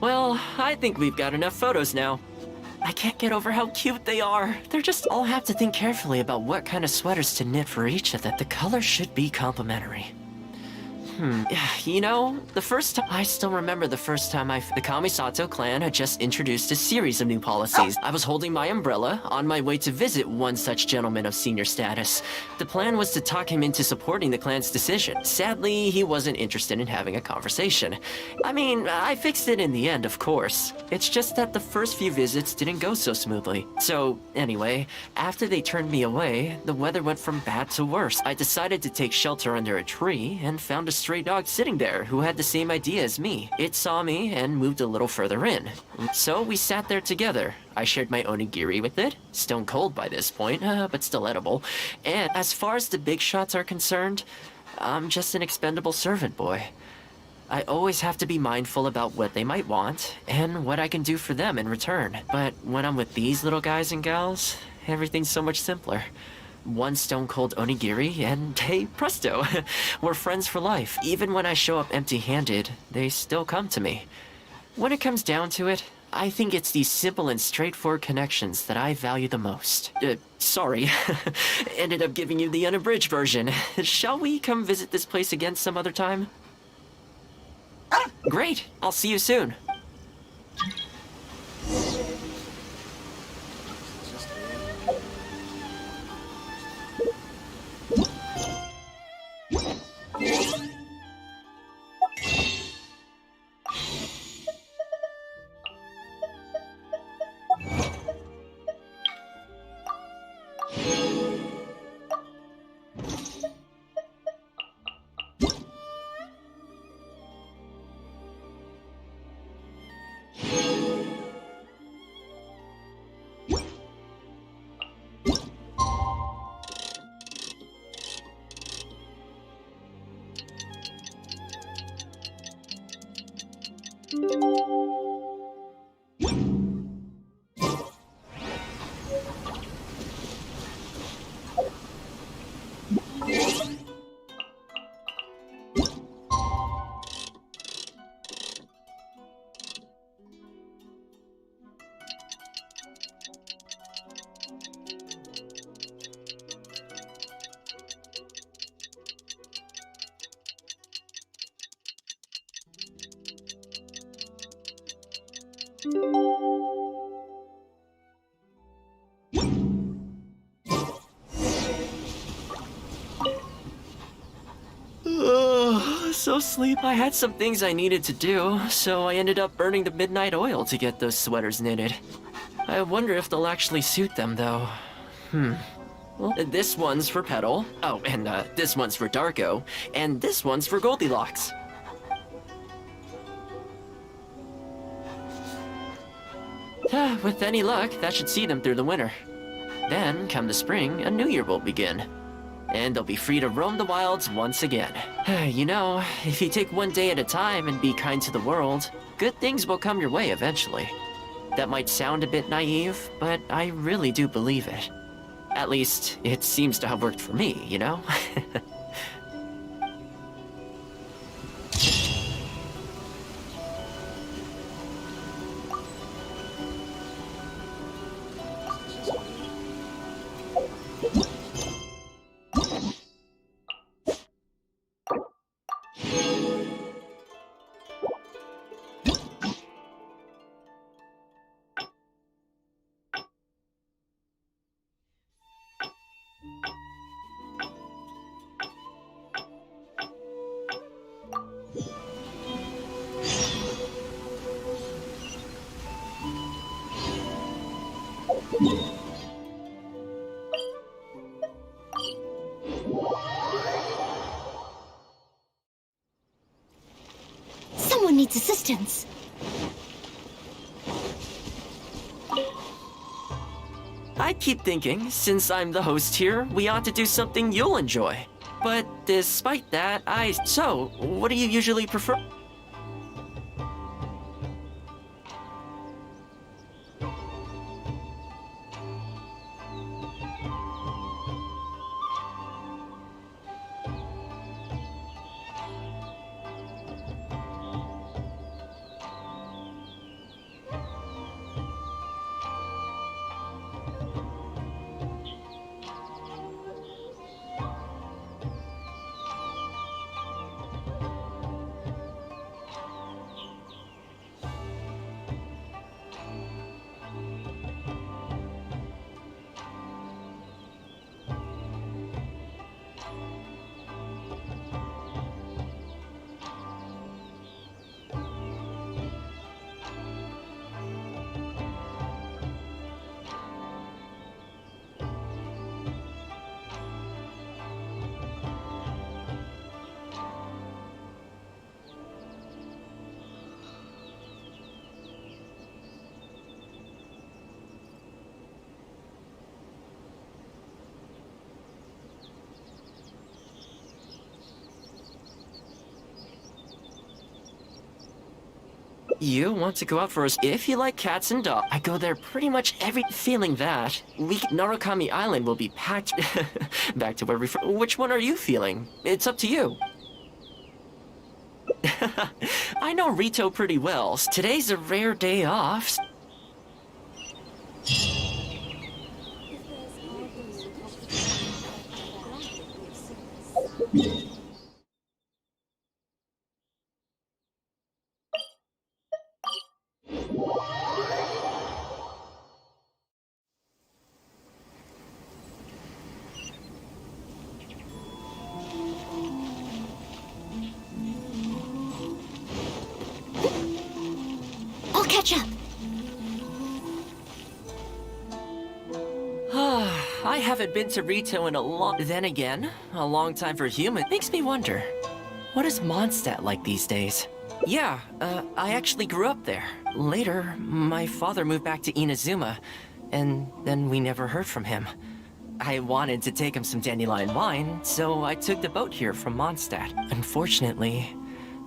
Well, I think we've got enough photos now. I can't get over how cute they are. They're just... I'll have to think carefully about what kind of sweaters to knit for each of them. The color should be complementary. You know, the first time... I still remember the first time the Kamisato clan had just introduced a series of new policies. I was holding my umbrella on my way to visit one such gentleman of senior status. The plan was to talk him into supporting the clan's decision. Sadly, he wasn't interested in having a conversation. I mean, I fixed it in the end, of course. It's just that the first few visits didn't go so smoothly. So, anyway, after they turned me away, the weather went from bad to worse. I decided to take shelter under a tree and found a stray dog sitting there who had the same idea as me. It saw me and moved a little further in. So we sat there together. I shared my onigiri with it, stone cold by this point, but still edible. And as far as the big shots are concerned, I'm just an expendable servant boy. I always have to be mindful about what they might want and what I can do for them in return. But when I'm with these little guys and gals, everything's so much simpler. One stone-cold onigiri, and hey, presto, we're friends for life. Even when I show up empty-handed, they still come to me. When it comes down to it, I think it's these simple and straightforward connections that I value the most. Sorry, ended up giving you the unabridged version. Shall we come visit this place again some other time? Great, I'll see you soon. So sleep. I had some things I needed to do, so I ended up burning the midnight oil to get those sweaters knitted. I wonder if they'll actually suit them, though. Well, this one's for Petal. Oh, and this one's for Darko. And this one's for Goldilocks. With any luck, that should see them through the winter. Then, come the spring, a new year will begin. And they'll be free to roam the wilds once again. You know, if you take one day at a time and be kind to the world, good things will come your way eventually. That might sound a bit naive, but I really do believe it. At least, it seems to have worked for me, you know? sense. I keep thinking, since I'm the host here, we ought to do something you'll enjoy. But despite that, So, what do you usually prefer? You want to go out for a... If you like cats and dogs, I go there pretty much every... Feeling that, Narukami Island will be packed... back to where we... Which one are you feeling? It's up to you. I know Rito pretty well. Today's a rare day off. I'll catch up. I haven't been to Rito in a long... Then again, a long time for a human. Makes me wonder, what is Mondstadt like these days? Yeah, I actually grew up there. Later, my father moved back to Inazuma, and then we never heard from him. I wanted to take him some dandelion wine, so I took the boat here from Mondstadt. Unfortunately,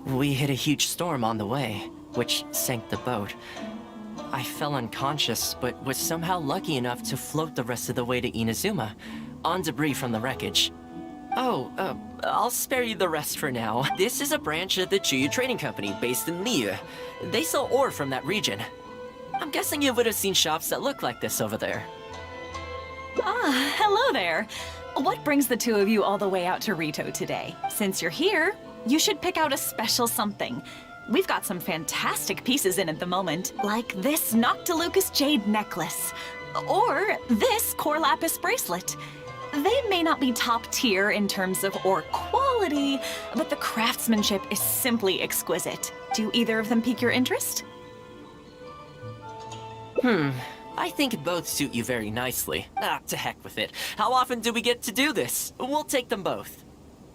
we hit a huge storm on the way, which sank the boat. I fell unconscious, but was somehow lucky enough to float the rest of the way to Inazuma, on debris from the wreckage. Oh, I'll spare you the rest for now. This is a branch of the Chuyu Trading Company based in Liu. They sell ore from that region. I'm guessing you would have seen shops that look like this over there. Ah, hello there. What brings the two of you all the way out to Rito today? Since you're here, you should pick out a special something. We've got some fantastic pieces in at the moment, like this Noctilucus jade necklace, or this Core Lapis bracelet. They may not be top tier in terms of ore quality, but the craftsmanship is simply exquisite. Do either of them pique your interest? I think both suit you very nicely. Ah, to heck with it. How often do we get to do this? We'll take them both.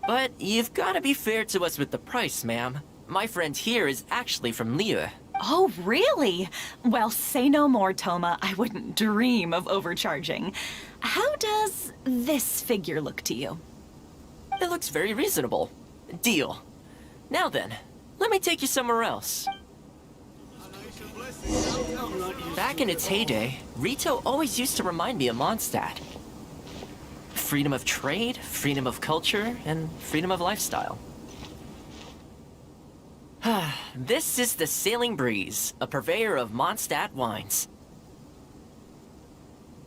But you've got to be fair to us with the price, ma'am. My friend here is actually from Liu. Oh, really? Well, say no more, Toma. I wouldn't dream of overcharging. How does this figure look to you? It looks very reasonable. Deal. Now then, let me take you somewhere else. Back in its heyday, Rito always used to remind me of Mondstadt. Freedom of trade, freedom of culture, and freedom of lifestyle. This is the Sailing Breeze, a purveyor of Mondstadt wines.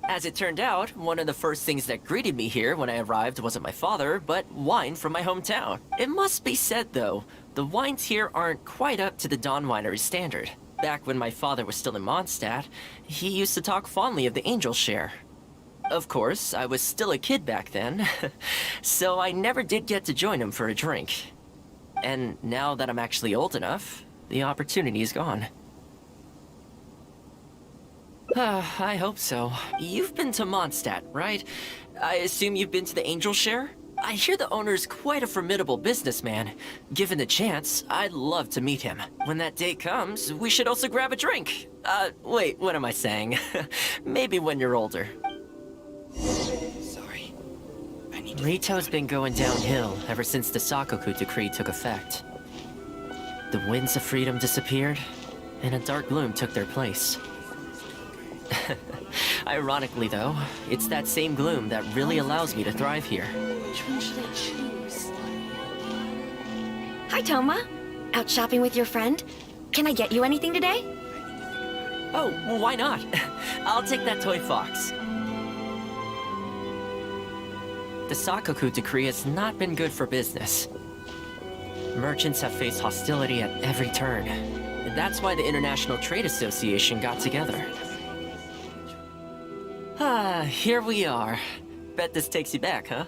As it turned out, one of the first things that greeted me here when I arrived wasn't my father, but wine from my hometown. It must be said, though, the wines here aren't quite up to the Dawn Winery standard. Back when my father was still in Mondstadt, he used to talk fondly of the Angel Share. Of course, I was still a kid back then, so I never did get to join him for a drink. And now that I'm actually old enough, the opportunity is gone. I hope so. You've been to Mondstadt, right? I assume you've been to the Angel Share? I hear the owner's quite a formidable businessman. Given the chance, I'd love to meet him. When that day comes, we should also grab a drink. Wait, what am I saying? Maybe when you're older. Sorry. Rito's been going downhill ever since the Sakoku decree took effect. The winds of freedom disappeared, and a dark gloom took their place. Ironically, though, it's that same gloom that really allows me to thrive here. Which one should I choose? Hi, Toma. Out shopping with your friend? Can I get you anything today? Oh, well, why not? I'll take that toy fox. The Sakoku decree has not been good for business. Merchants have faced hostility at every turn. That's why the International Trade Association got together. Here we are. Bet this takes you back, huh?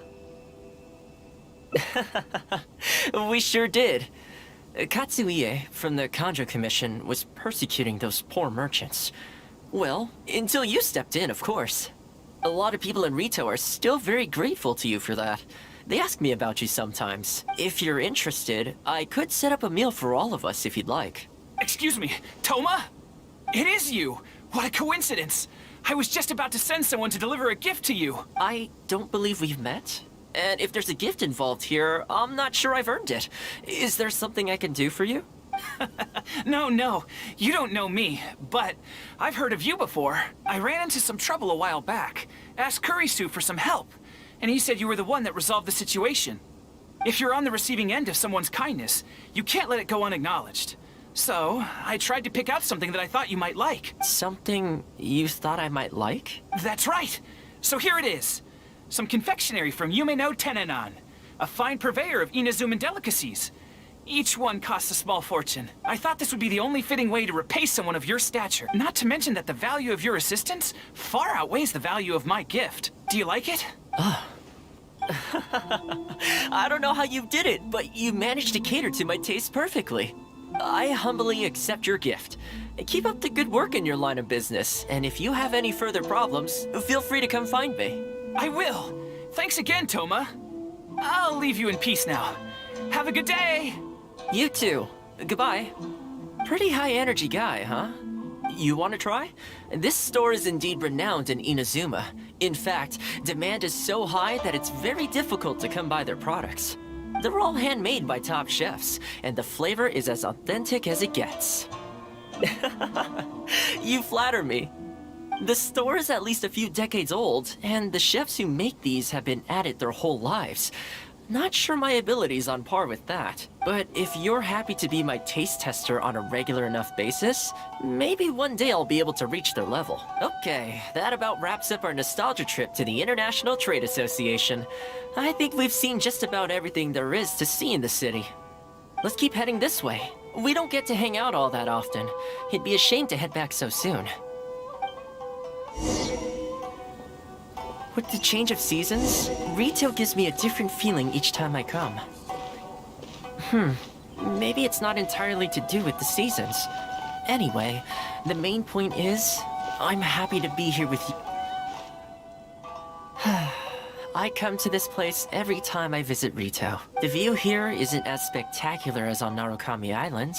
We sure did. Katsuie from the Kanjo Commission was persecuting those poor merchants. Well, until you stepped in, of course. A lot of people in Rito are still very grateful to you for that. They ask me about you sometimes. If you're interested, I could set up a meal for all of us if you'd like. Excuse me, Toma? It is you! What a coincidence! I was just about to send someone to deliver a gift to you. I don't believe we've met. And if there's a gift involved here, I'm not sure I've earned it. Is there something I can do for you? No, you don't know me, but I've heard of you before. I ran into some trouble a while back. Asked Kurisu for some help, and he said you were the one that resolved the situation. If you're on the receiving end of someone's kindness, you can't let it go unacknowledged. So, I tried to pick out something that I thought you might like. Something you thought I might like? That's right! So here it is. Some confectionery from Yumeno Tenenan, a fine purveyor of Inazuman delicacies. Each one costs a small fortune. I thought this would be the only fitting way to repay someone of your stature. Not to mention that the value of your assistance far outweighs the value of my gift. Do you like it? I don't know how you did it, but you managed to cater to my taste perfectly. I humbly accept your gift. Keep up the good work in your line of business, and if you have any further problems, feel free to come find me. I will. Thanks again, Toma. I'll leave you in peace now. Have a good day. You too. Goodbye. Pretty high energy guy, huh? You want to try? This store is indeed renowned in Inazuma. In fact, demand is so high that it's very difficult to come by their products. They're all handmade by top chefs, and the flavor is as authentic as it gets. You flatter me. The store is at least a few decades old, and the chefs who make these have been at it their whole lives. Not sure my ability's on par with that, but if you're happy to be my taste tester on a regular enough basis, maybe one day I'll be able to reach their level. Okay, that about wraps up our nostalgia trip to the International Trade Association. I think we've seen just about everything there is to see in the city. Let's keep heading this way. We don't get to hang out all that often. It'd be a shame to head back so soon. With the change of seasons, Rito gives me a different feeling each time I come. Maybe it's not entirely to do with the seasons. Anyway, the main point is, I'm happy to be here with you. I come to this place every time I visit Rito. The view here isn't as spectacular as on Narukami Island,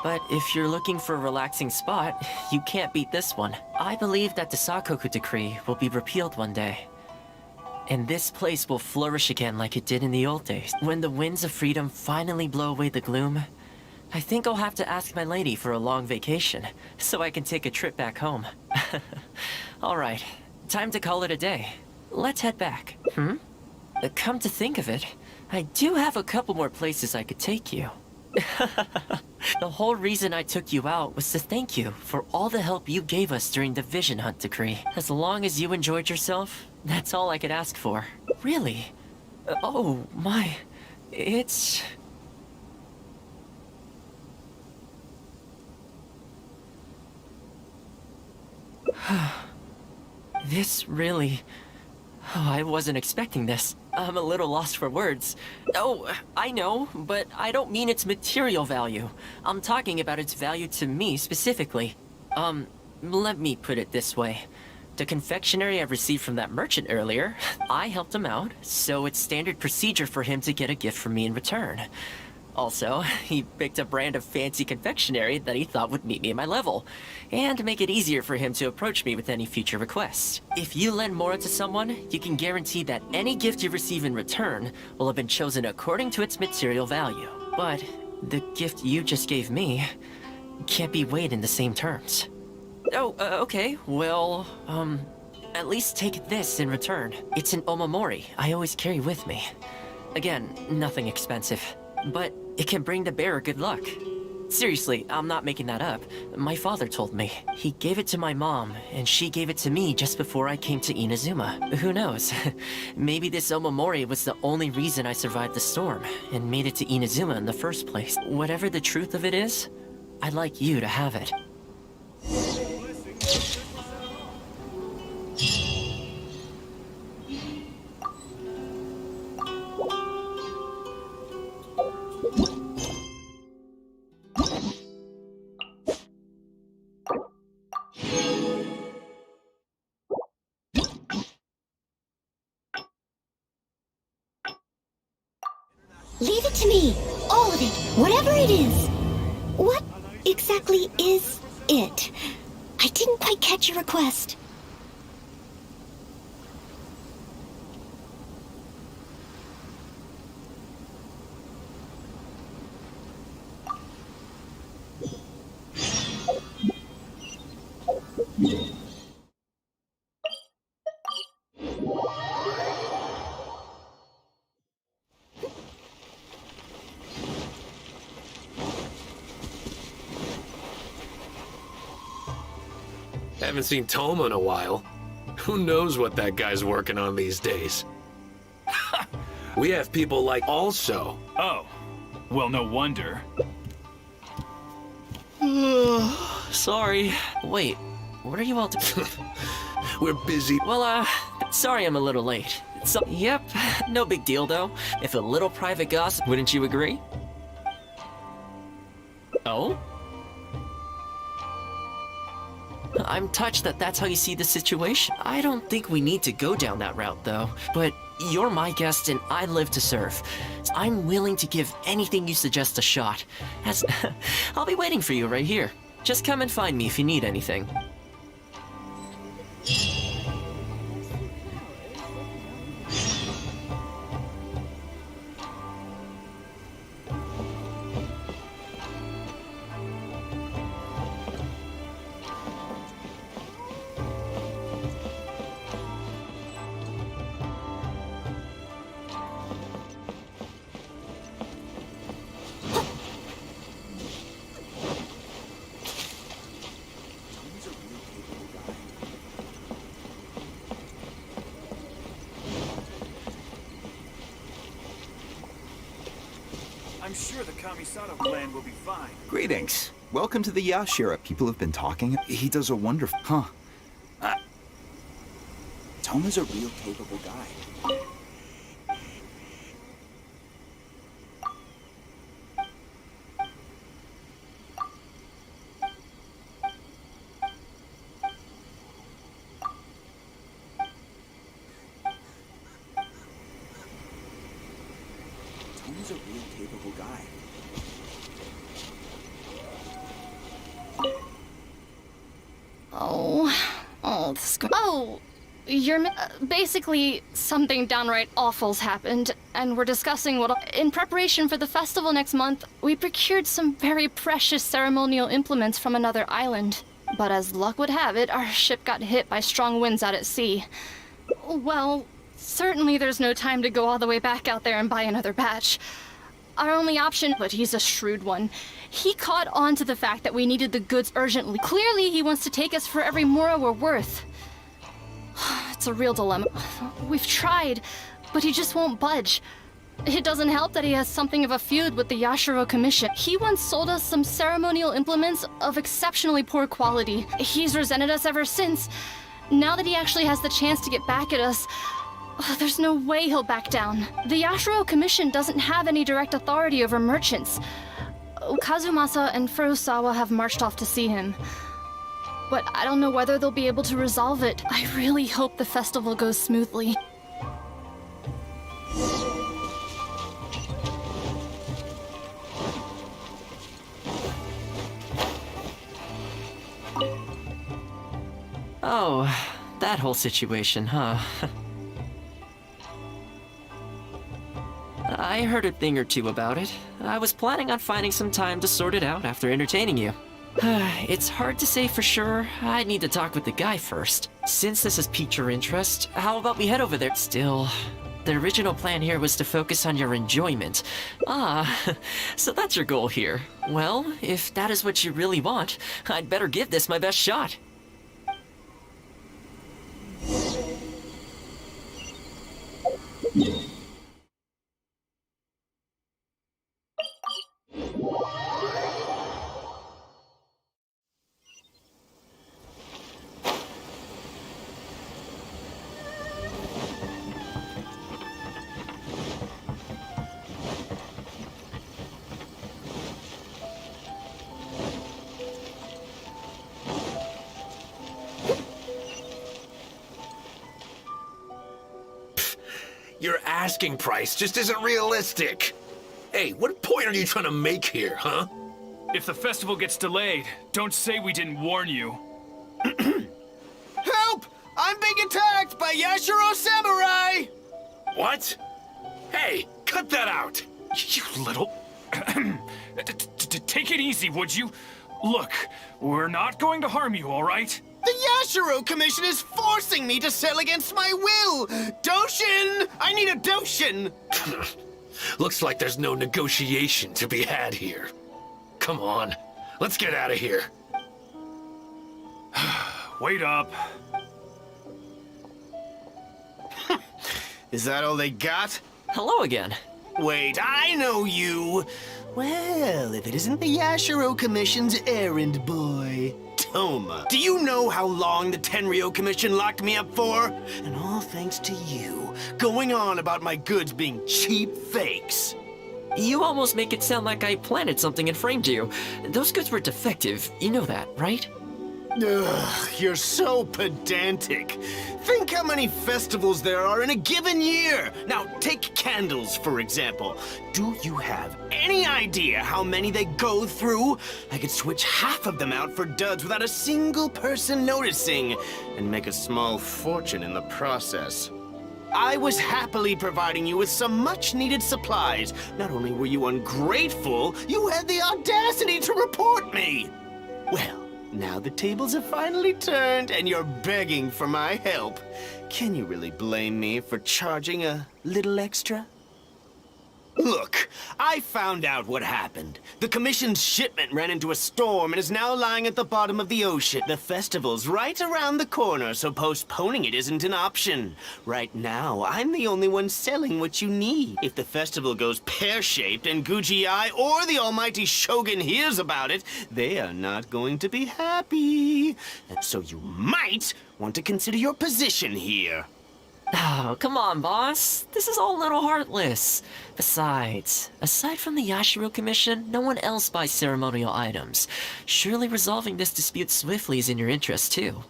but if you're looking for a relaxing spot, you can't beat this one. I believe that the Sakoku decree will be repealed one day. And this place will flourish again like it did in the old days. When the winds of freedom finally blow away the gloom, I think I'll have to ask my lady for a long vacation, so I can take a trip back home. Alright, time to call it a day. Let's head back. Come to think of it, I do have a couple more places I could take you. The whole reason I took you out was to thank you for all the help you gave us during the Vision Hunt decree. As long as you enjoyed yourself, that's all I could ask for. Really? Oh, my... It's... This really... Oh, I wasn't expecting this. I'm a little lost for words. Oh, I know, but I don't mean its material value. I'm talking about its value to me specifically. Let me put it this way. The confectionery I received from that merchant earlier, I helped him out, so it's standard procedure for him to get a gift from me in return. Also, he picked a brand of fancy confectionery that he thought would meet me at my level, and make it easier for him to approach me with any future requests. If you lend Mora to someone, you can guarantee that any gift you receive in return will have been chosen according to its material value. But the gift you just gave me can't be weighed in the same terms. Oh, okay, well, at least take this in return. It's an omamori I always carry with me. Again, nothing expensive, but it can bring the bearer good luck. Seriously, I'm not making that up. My father told me. He gave it to my mom, and she gave it to me just before I came to Inazuma. Who knows? Maybe this omamori was the only reason I survived the storm, and made it to Inazuma in the first place. Whatever the truth of it is, I'd like you to have it. Leave it to me. All of it. Whatever it is. What exactly is it? I didn't quite catch your request. Haven't seen Toma in a while. Who knows what that guy's working on these days? We have people like also. Oh, well, no wonder. Sorry. Wait, what are you all doing? We're busy. Well, sorry I'm a little late. Yep, no big deal though. If a little private gossip, wouldn't you agree? Oh? I'm touched that that's how you see the situation. I don't think we need to go down that route, though. But you're my guest and I live to serve. I'm willing to give anything you suggest a shot. I'll be waiting for you right here. Just come and find me if you need anything. I'm sure the Kamisato clan will be fine. Greetings. Welcome to the Yashira. People have been talking. He does a wonderful... Huh. Toma's a real capable guy. Toma's a real capable guy. Oh, you're basically something downright awful's happened, and we're discussing in preparation for the festival next month. We procured some very precious ceremonial implements from another island, but as luck would have it, our ship got hit by strong winds out at sea. Well, certainly there's no time to go all the way back out there and buy another batch. Our only option, but he's a shrewd one. He caught on to the fact that we needed the goods urgently. Clearly, he wants to take us for every mora we're worth. It's a real dilemma. We've tried, but he just won't budge. It doesn't help that he has something of a feud with the Yashiro Commission. He once sold us some ceremonial implements of exceptionally poor quality. He's resented us ever since. Now that he actually has the chance to get back at us, there's no way he'll back down. The Yashiro Commission doesn't have any direct authority over merchants. Kazumasa and Furusawa have marched off to see him. but I don't know whether they'll be able to resolve it. I really hope the festival goes smoothly. Oh, that whole situation, huh? I heard a thing or two about it. I was planning on finding some time to sort it out after entertaining you. It's hard to say for sure. I'd need to talk with the guy first. Since this has piqued your interest, how about we head over there? Still, the original plan here was to focus on your enjoyment. So that's your goal here. Well, if that is what you really want, I'd better give this my best shot. Your asking price just isn't realistic. Hey, what point are you trying to make here, huh? If the festival gets delayed, don't say we didn't warn you. Help! I'm being attacked by Yashiro Samurai! What? Hey, cut that out! You little... Take it easy, would you? Look, we're not going to harm you, all right? The Yashiro Commission is forcing me to sell against my will! Doshin! I need a Doshin! Looks like there's no negotiation to be had here. Come on, let's get out of here. Wait up. Is that all they got? Hello again. Wait, I know you! Well, if it isn't the Yashiro Commission's errand boy. Toma, do you know how long the Tenryo Commission locked me up for? And all thanks to you, going on about my goods being cheap fakes. You almost make it sound like I planted something and framed you. Those goods were defective, you know that, right? Ugh, you're so pedantic. Think how many festivals there are in a given year. Now, take candles, for example. Do you have any idea how many they go through? I could switch half of them out for duds without a single person noticing, and make a small fortune in the process. I was happily providing you with some much-needed supplies. Not only were you ungrateful, you had the audacity to report me. Well, now the tables have finally turned and you're begging for my help. Can you really blame me for charging a little extra? Look, I found out what happened. The Commission's shipment ran into a storm and is now lying at the bottom of the ocean. The festival's right around the corner, so postponing it isn't an option. Right now, I'm the only one selling what you need. If the festival goes pear-shaped and Guji-ai or the almighty Shogun hears about it, they are not going to be happy. And so you might want to consider your position here. Oh, come on, boss. This is all a little heartless. Besides, aside from the Yashiro Commission, no one else buys ceremonial items. Surely resolving this dispute swiftly is in your interest, too.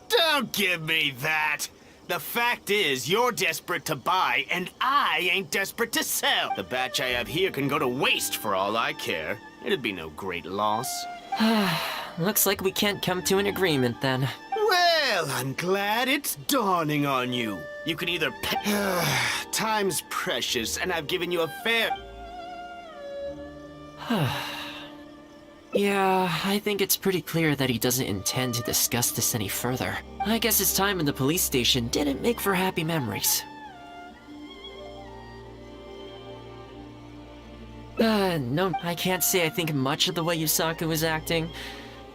Don't give me that! The fact is, you're desperate to buy, and I ain't desperate to sell. The batch I have here can go to waste for all I care. It'd be no great loss. Looks like we can't come to an agreement, then. Well, I'm glad it's dawning on you. You can either pay... Time's precious, and I've given you a fair... Yeah, I think it's pretty clear that he doesn't intend to discuss this any further. I guess his time in the police station didn't make for happy memories. No, I can't say I think much of the way Yusaku was acting.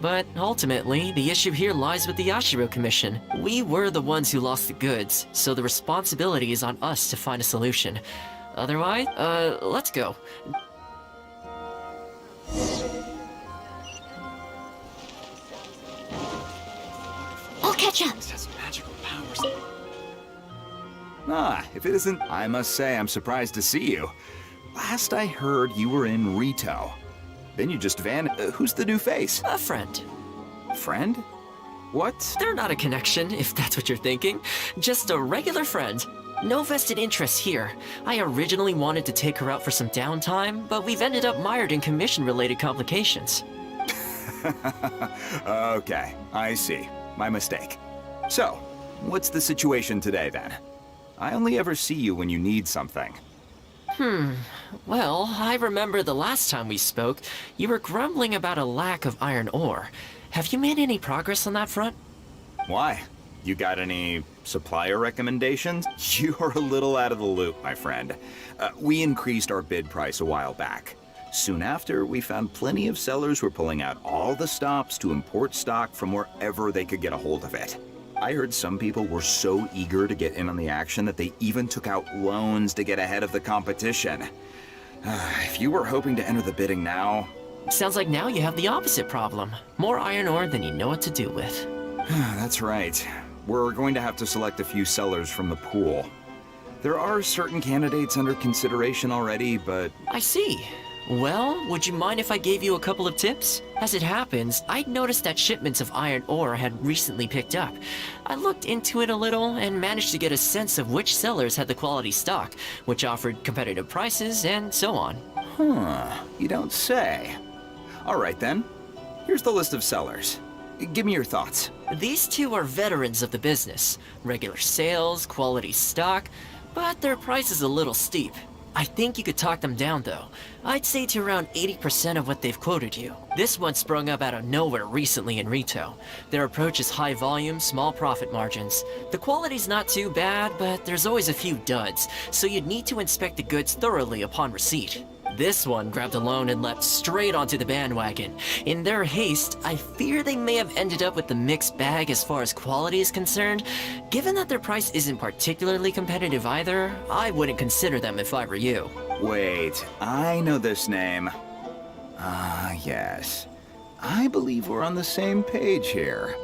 But ultimately, the issue here lies with the Yashiro Commission. We were the ones who lost the goods, so the responsibility is on us to find a solution. Otherwise, let's go. I'll catch up. This has magical powers. Ah, if it isn't, I must say I'm surprised to see you. Last I heard, you were in Rito. Then you just who's the new face? A friend. Friend? What? They're not a connection, if that's what you're thinking. Just a regular friend. No vested interests here. I originally wanted to take her out for some downtime, but we've ended up mired in commission-related complications. Okay, I see. My mistake. So, what's the situation today, then? I only ever see you when you need something. Well, I remember the last time we spoke, you were grumbling about a lack of iron ore. Have you made any progress on that front? Why? You got any supplier recommendations? You're a little out of the loop, my friend. We increased our bid price a while back. Soon after, we found plenty of sellers were pulling out all the stops to import stock from wherever they could get a hold of it. I heard some people were so eager to get in on the action that they even took out loans to get ahead of the competition. If you were hoping to enter the bidding now... Sounds like now you have the opposite problem. More iron ore than you know what to do with. That's right. We're going to have to select a few sellers from the pool. There are certain candidates under consideration already, but... I see. Well, would you mind if I gave you a couple of tips? As it happens, I'd noticed that shipments of iron ore had recently picked up. I looked into it a little and managed to get a sense of which sellers had the quality stock, which offered competitive prices, and so on. You don't say. All right then. Here's the list of sellers. Give me your thoughts. These two are veterans of the business. Regular sales, quality stock, but their price is a little steep. I think you could talk them down, though. I'd say to around 80% of what they've quoted you. This one sprung up out of nowhere recently in Rito. Their approach is high volume, small profit margins. The quality's not too bad, but there's always a few duds, so you'd need to inspect the goods thoroughly upon receipt. This one grabbed a loan and leapt straight onto the bandwagon. In their haste, I fear they may have ended up with the mixed bag as far as quality is concerned. Given that their price isn't particularly competitive either, I wouldn't consider them if I were you. Wait, I know this name. Yes. I believe we're on the same page here.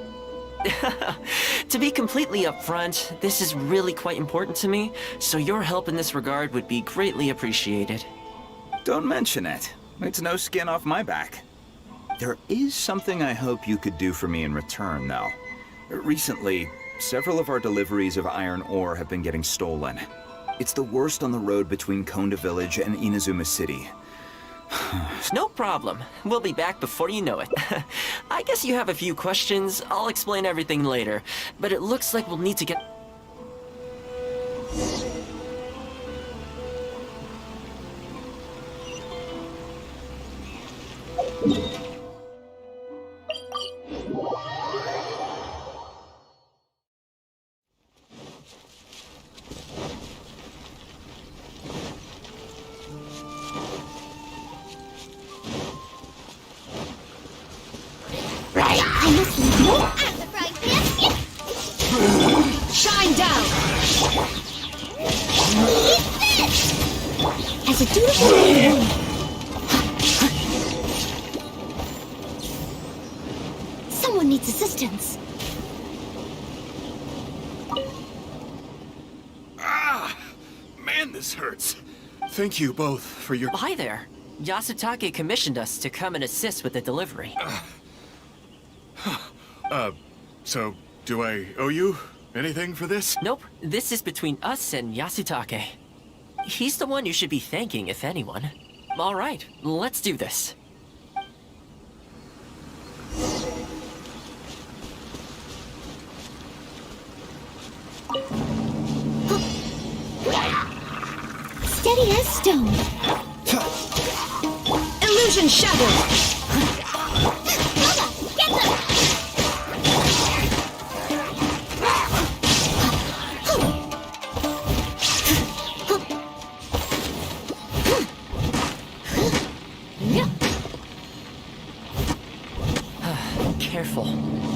To be completely upfront, this is really quite important to me, so your help in this regard would be greatly appreciated. Don't mention it. It's no skin off my back. There is something I hope you could do for me in return, though. Recently, several of our deliveries of iron ore have been getting stolen. It's the worst on the road between Konda Village and Inazuma City. No problem. We'll be back before you know it. I guess you have a few questions. I'll explain everything later. But it looks like we'll need to get... Shine down! As a dutiful woman. Someone needs assistance. Man, this hurts. Thank you both for your... Hi there. Yasutake commissioned us to come and assist with the delivery. So, do I owe you anything for this? Nope. This is between us and Yasutake. He's the one you should be thanking, if anyone. All right, let's do this. Steady as stone. Illusion shattered. Get them! Careful.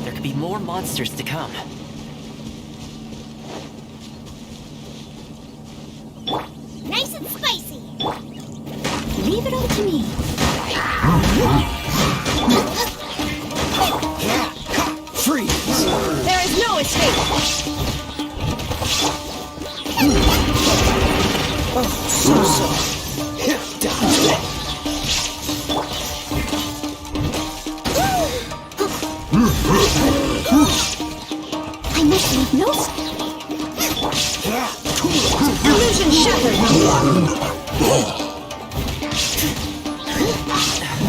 There could be more monsters to come. Nice and spicy. Leave it all to me. Freeze! There is no escape. Oh, so. Dodge it. I must leave no... Illusion shattered!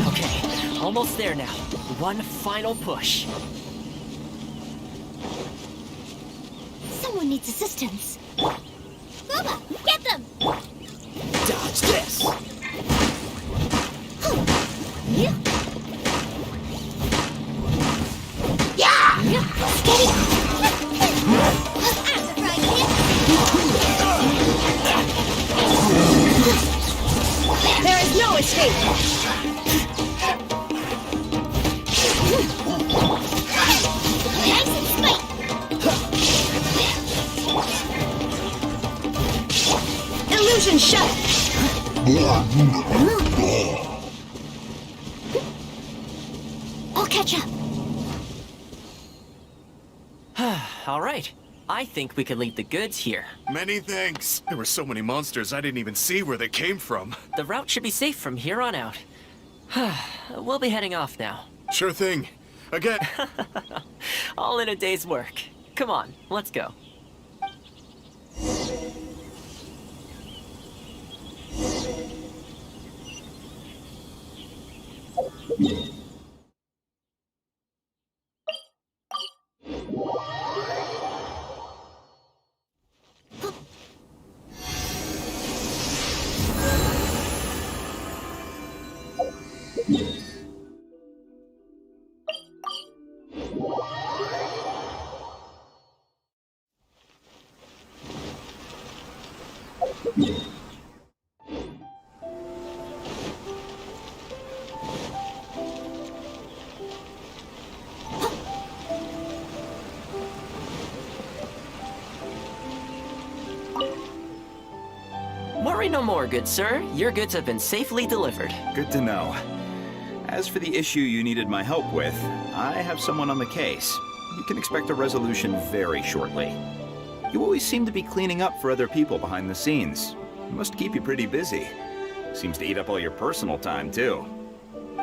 Okay, almost there now. One final push. Someone needs assistance. Booba, get them! Dodge this! Yeah! Steady! There is no escape! Nice and sweet! Illusion shattered! I'll catch up. All right. I think we can leave the goods here. Many thanks. There were so many monsters I didn't even see where they came from. The route should be safe from here on out. We'll be heading off now. Sure thing. Again. All in a day's work. Come on, let's go. Worry no more, good sir. Your goods have been safely delivered. Good to know. As for the issue you needed my help with, I have someone on the case. You can expect a resolution very shortly. You always seem to be cleaning up for other people behind the scenes. It must keep you pretty busy. Seems to eat up all your personal time, too.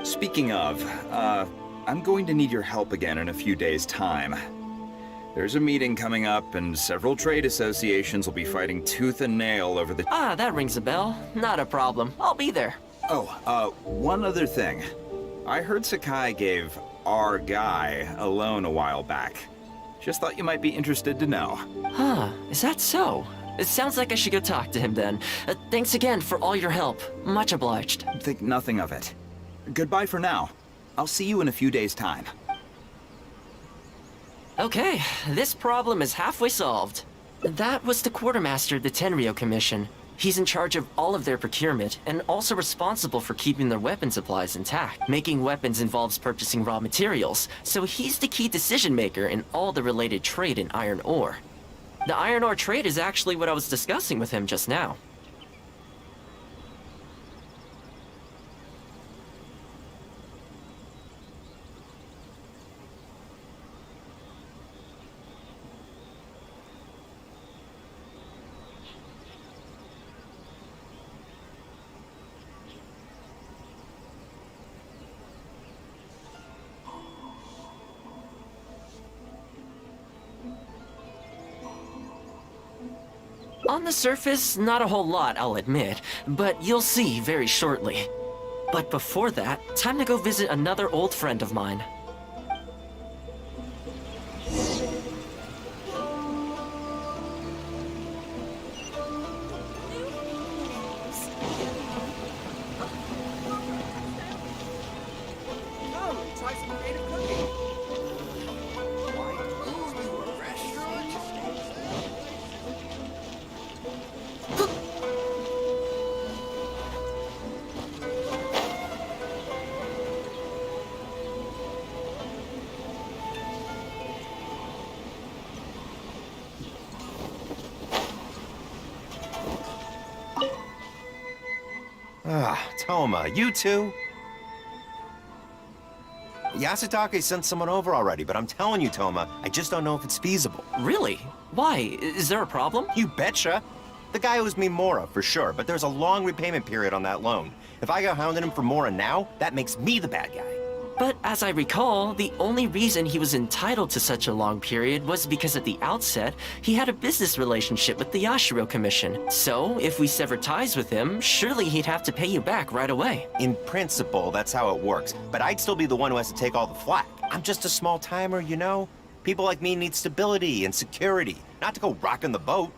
Speaking of, I'm going to need your help again in a few days' time. There's a meeting coming up, and several trade associations will be fighting tooth and nail over the... Ah, that rings a bell. Not a problem. I'll be there. Oh, one other thing. I heard Sakai gave our guy a loan a while back. Just thought you might be interested to know. Huh, is that so? It sounds like I should go talk to him then. Thanks again for all your help. Much obliged. Think nothing of it. Goodbye for now. I'll see you in a few days' time. Okay, this problem is halfway solved. That was the quartermaster of the Tenryo Commission. He's in charge of all of their procurement, and also responsible for keeping their weapon supplies intact. Making weapons involves purchasing raw materials, so he's the key decision maker in all the related trade in iron ore. The iron ore trade is actually what I was discussing with him just now. On the surface, not a whole lot, I'll admit, but you'll see very shortly. But before that, time to go visit another old friend of mine. Toma, you two? Yasutake sent someone over already, but I'm telling you, Toma, I just don't know if it's feasible. Really? Why? Is there a problem? You betcha. The guy owes me Mora, for sure, but there's a long repayment period on that loan. If I go hounding him for Mora now, that makes me the bad guy. But as I recall, the only reason he was entitled to such a long period was because at the outset, he had a business relationship with the Yashiro Commission. So, if we sever ties with him, surely he'd have to pay you back right away. In principle, that's how it works. But I'd still be the one who has to take all the flack. I'm just a small timer, you know? People like me need stability and security, not to go rocking the boat.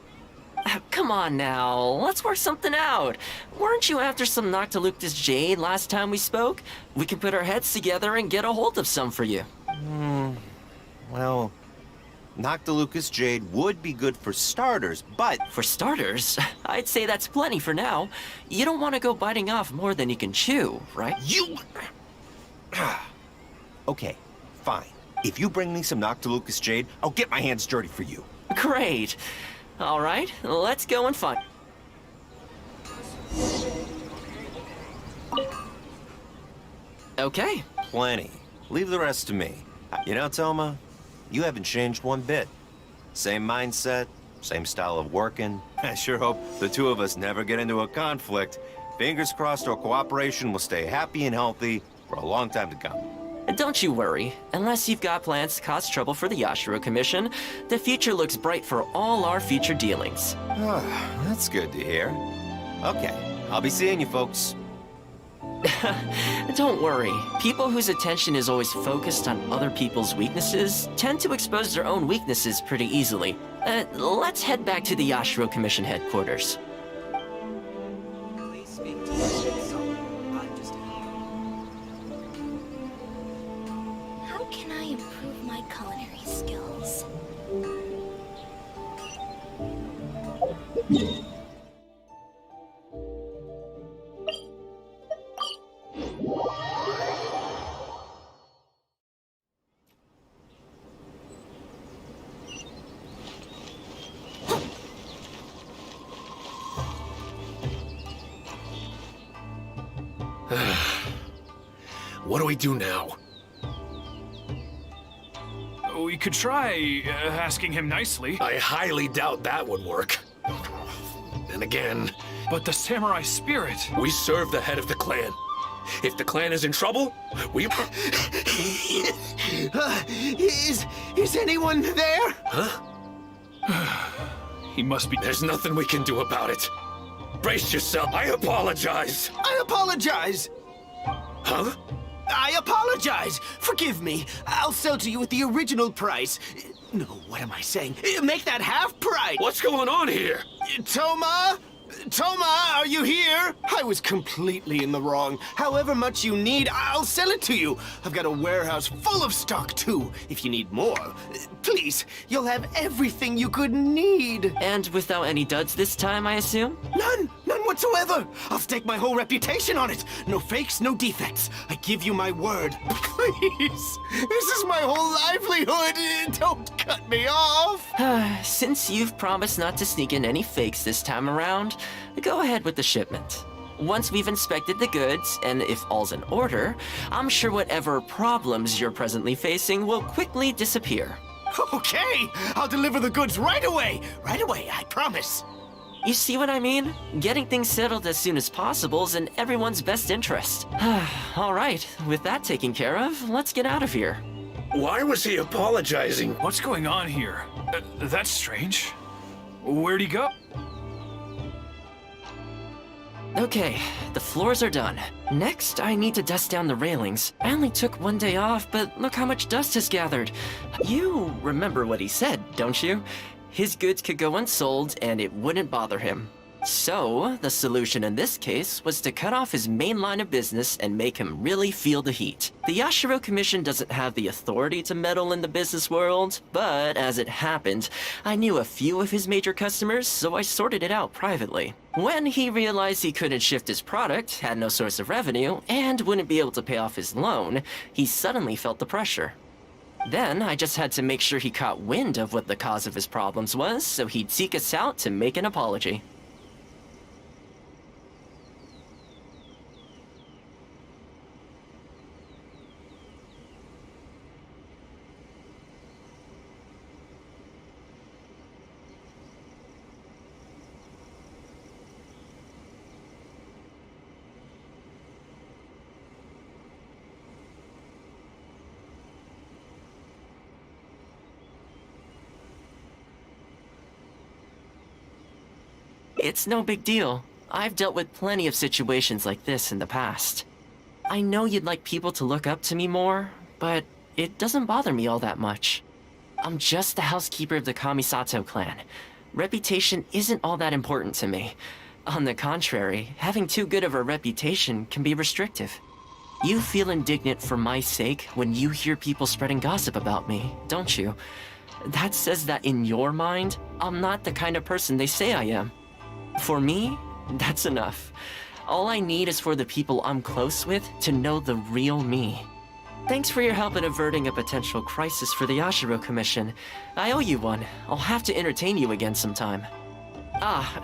Come on now, let's work something out. Weren't you after some Noctiluctus Jade last time we spoke? We can put our heads together and get a hold of some for you. Well, Noctilucus Jade would be good for starters, but... For starters? I'd say that's plenty for now. You don't want to go biting off more than you can chew, right? You... Okay, fine. If you bring me some Noctilucus Jade, I'll get my hands dirty for you. Great. All right, let's go and find... Okay. Plenty. Leave the rest to me. You know, Toma, you haven't changed one bit. Same mindset, same style of working. I sure hope the two of us never get into a conflict. Fingers crossed our cooperation will stay happy and healthy for a long time to come. Don't you worry. Unless you've got plans to cause trouble for the Yashiro Commission, the future looks bright for all our future dealings. That's good to hear. Okay, I'll be seeing you folks. Don't worry. People whose attention is always focused on other people's weaknesses tend to expose their own weaknesses pretty easily. Let's head back to the Yashiro Commission headquarters. How can I improve my culinary skills? What do we do now? We could try asking him nicely. I highly doubt that would work. And again... But the samurai spirit... We serve the head of the clan. If the clan is in trouble, we... Is anyone there? Huh? He must be... There's nothing we can do about it. Brace yourself. I apologize. I apologize. Huh? I apologize. Forgive me. I'll sell to you at the original price. No, what am I saying? Make that half price. What's going on here? Toma? Toma, are you here? I was completely in the wrong. However much you need, I'll sell it to you. I've got a warehouse full of stock, too, if you need more. Please, you'll have everything you could need. And without any duds this time, I assume? None whatsoever. I'll stake my whole reputation on it. No fakes, no defects. I give you my word. Please, this is my whole livelihood. Don't cut me off. Since you've promised not to sneak in any fakes this time around, go ahead with the shipment. Once we've inspected the goods, and if all's in order, I'm sure whatever problems you're presently facing will quickly disappear. Okay, I'll deliver the goods right away. Right away, I promise. You see what I mean? Getting things settled as soon as possible is in everyone's best interest. All right, with that taken care of, let's get out of here. Why was he apologizing? What's going on here? That's strange. Where'd he go? Okay, the floors are done. Next, I need to dust down the railings. I only took one day off, but look how much dust has gathered. You remember what he said, don't you? His goods could go unsold and it wouldn't bother him. So, the solution in this case was to cut off his main line of business and make him really feel the heat. The Yashiro Commission doesn't have the authority to meddle in the business world, but as it happened, I knew a few of his major customers, so I sorted it out privately. When he realized he couldn't shift his product, had no source of revenue, and wouldn't be able to pay off his loan, he suddenly felt the pressure. Then, I just had to make sure he caught wind of what the cause of his problems was, so he'd seek us out to make an apology. It's no big deal. I've dealt with plenty of situations like this in the past. I know you'd like people to look up to me more, but it doesn't bother me all that much. I'm just the housekeeper of the Kamisato clan. Reputation isn't all that important to me. On the contrary, having too good of a reputation can be restrictive. You feel indignant for my sake when you hear people spreading gossip about me, don't you? That says that in your mind, I'm not the kind of person they say I am. For me, that's enough. All I need is for the people I'm close with to know the real me. Thanks for your help in averting a potential crisis for the Yashiro Commission. I owe you one. I'll have to entertain you again sometime. Ah,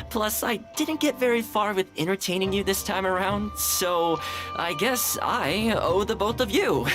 plus I didn't get very far with entertaining you this time around, so I guess I owe the both of you.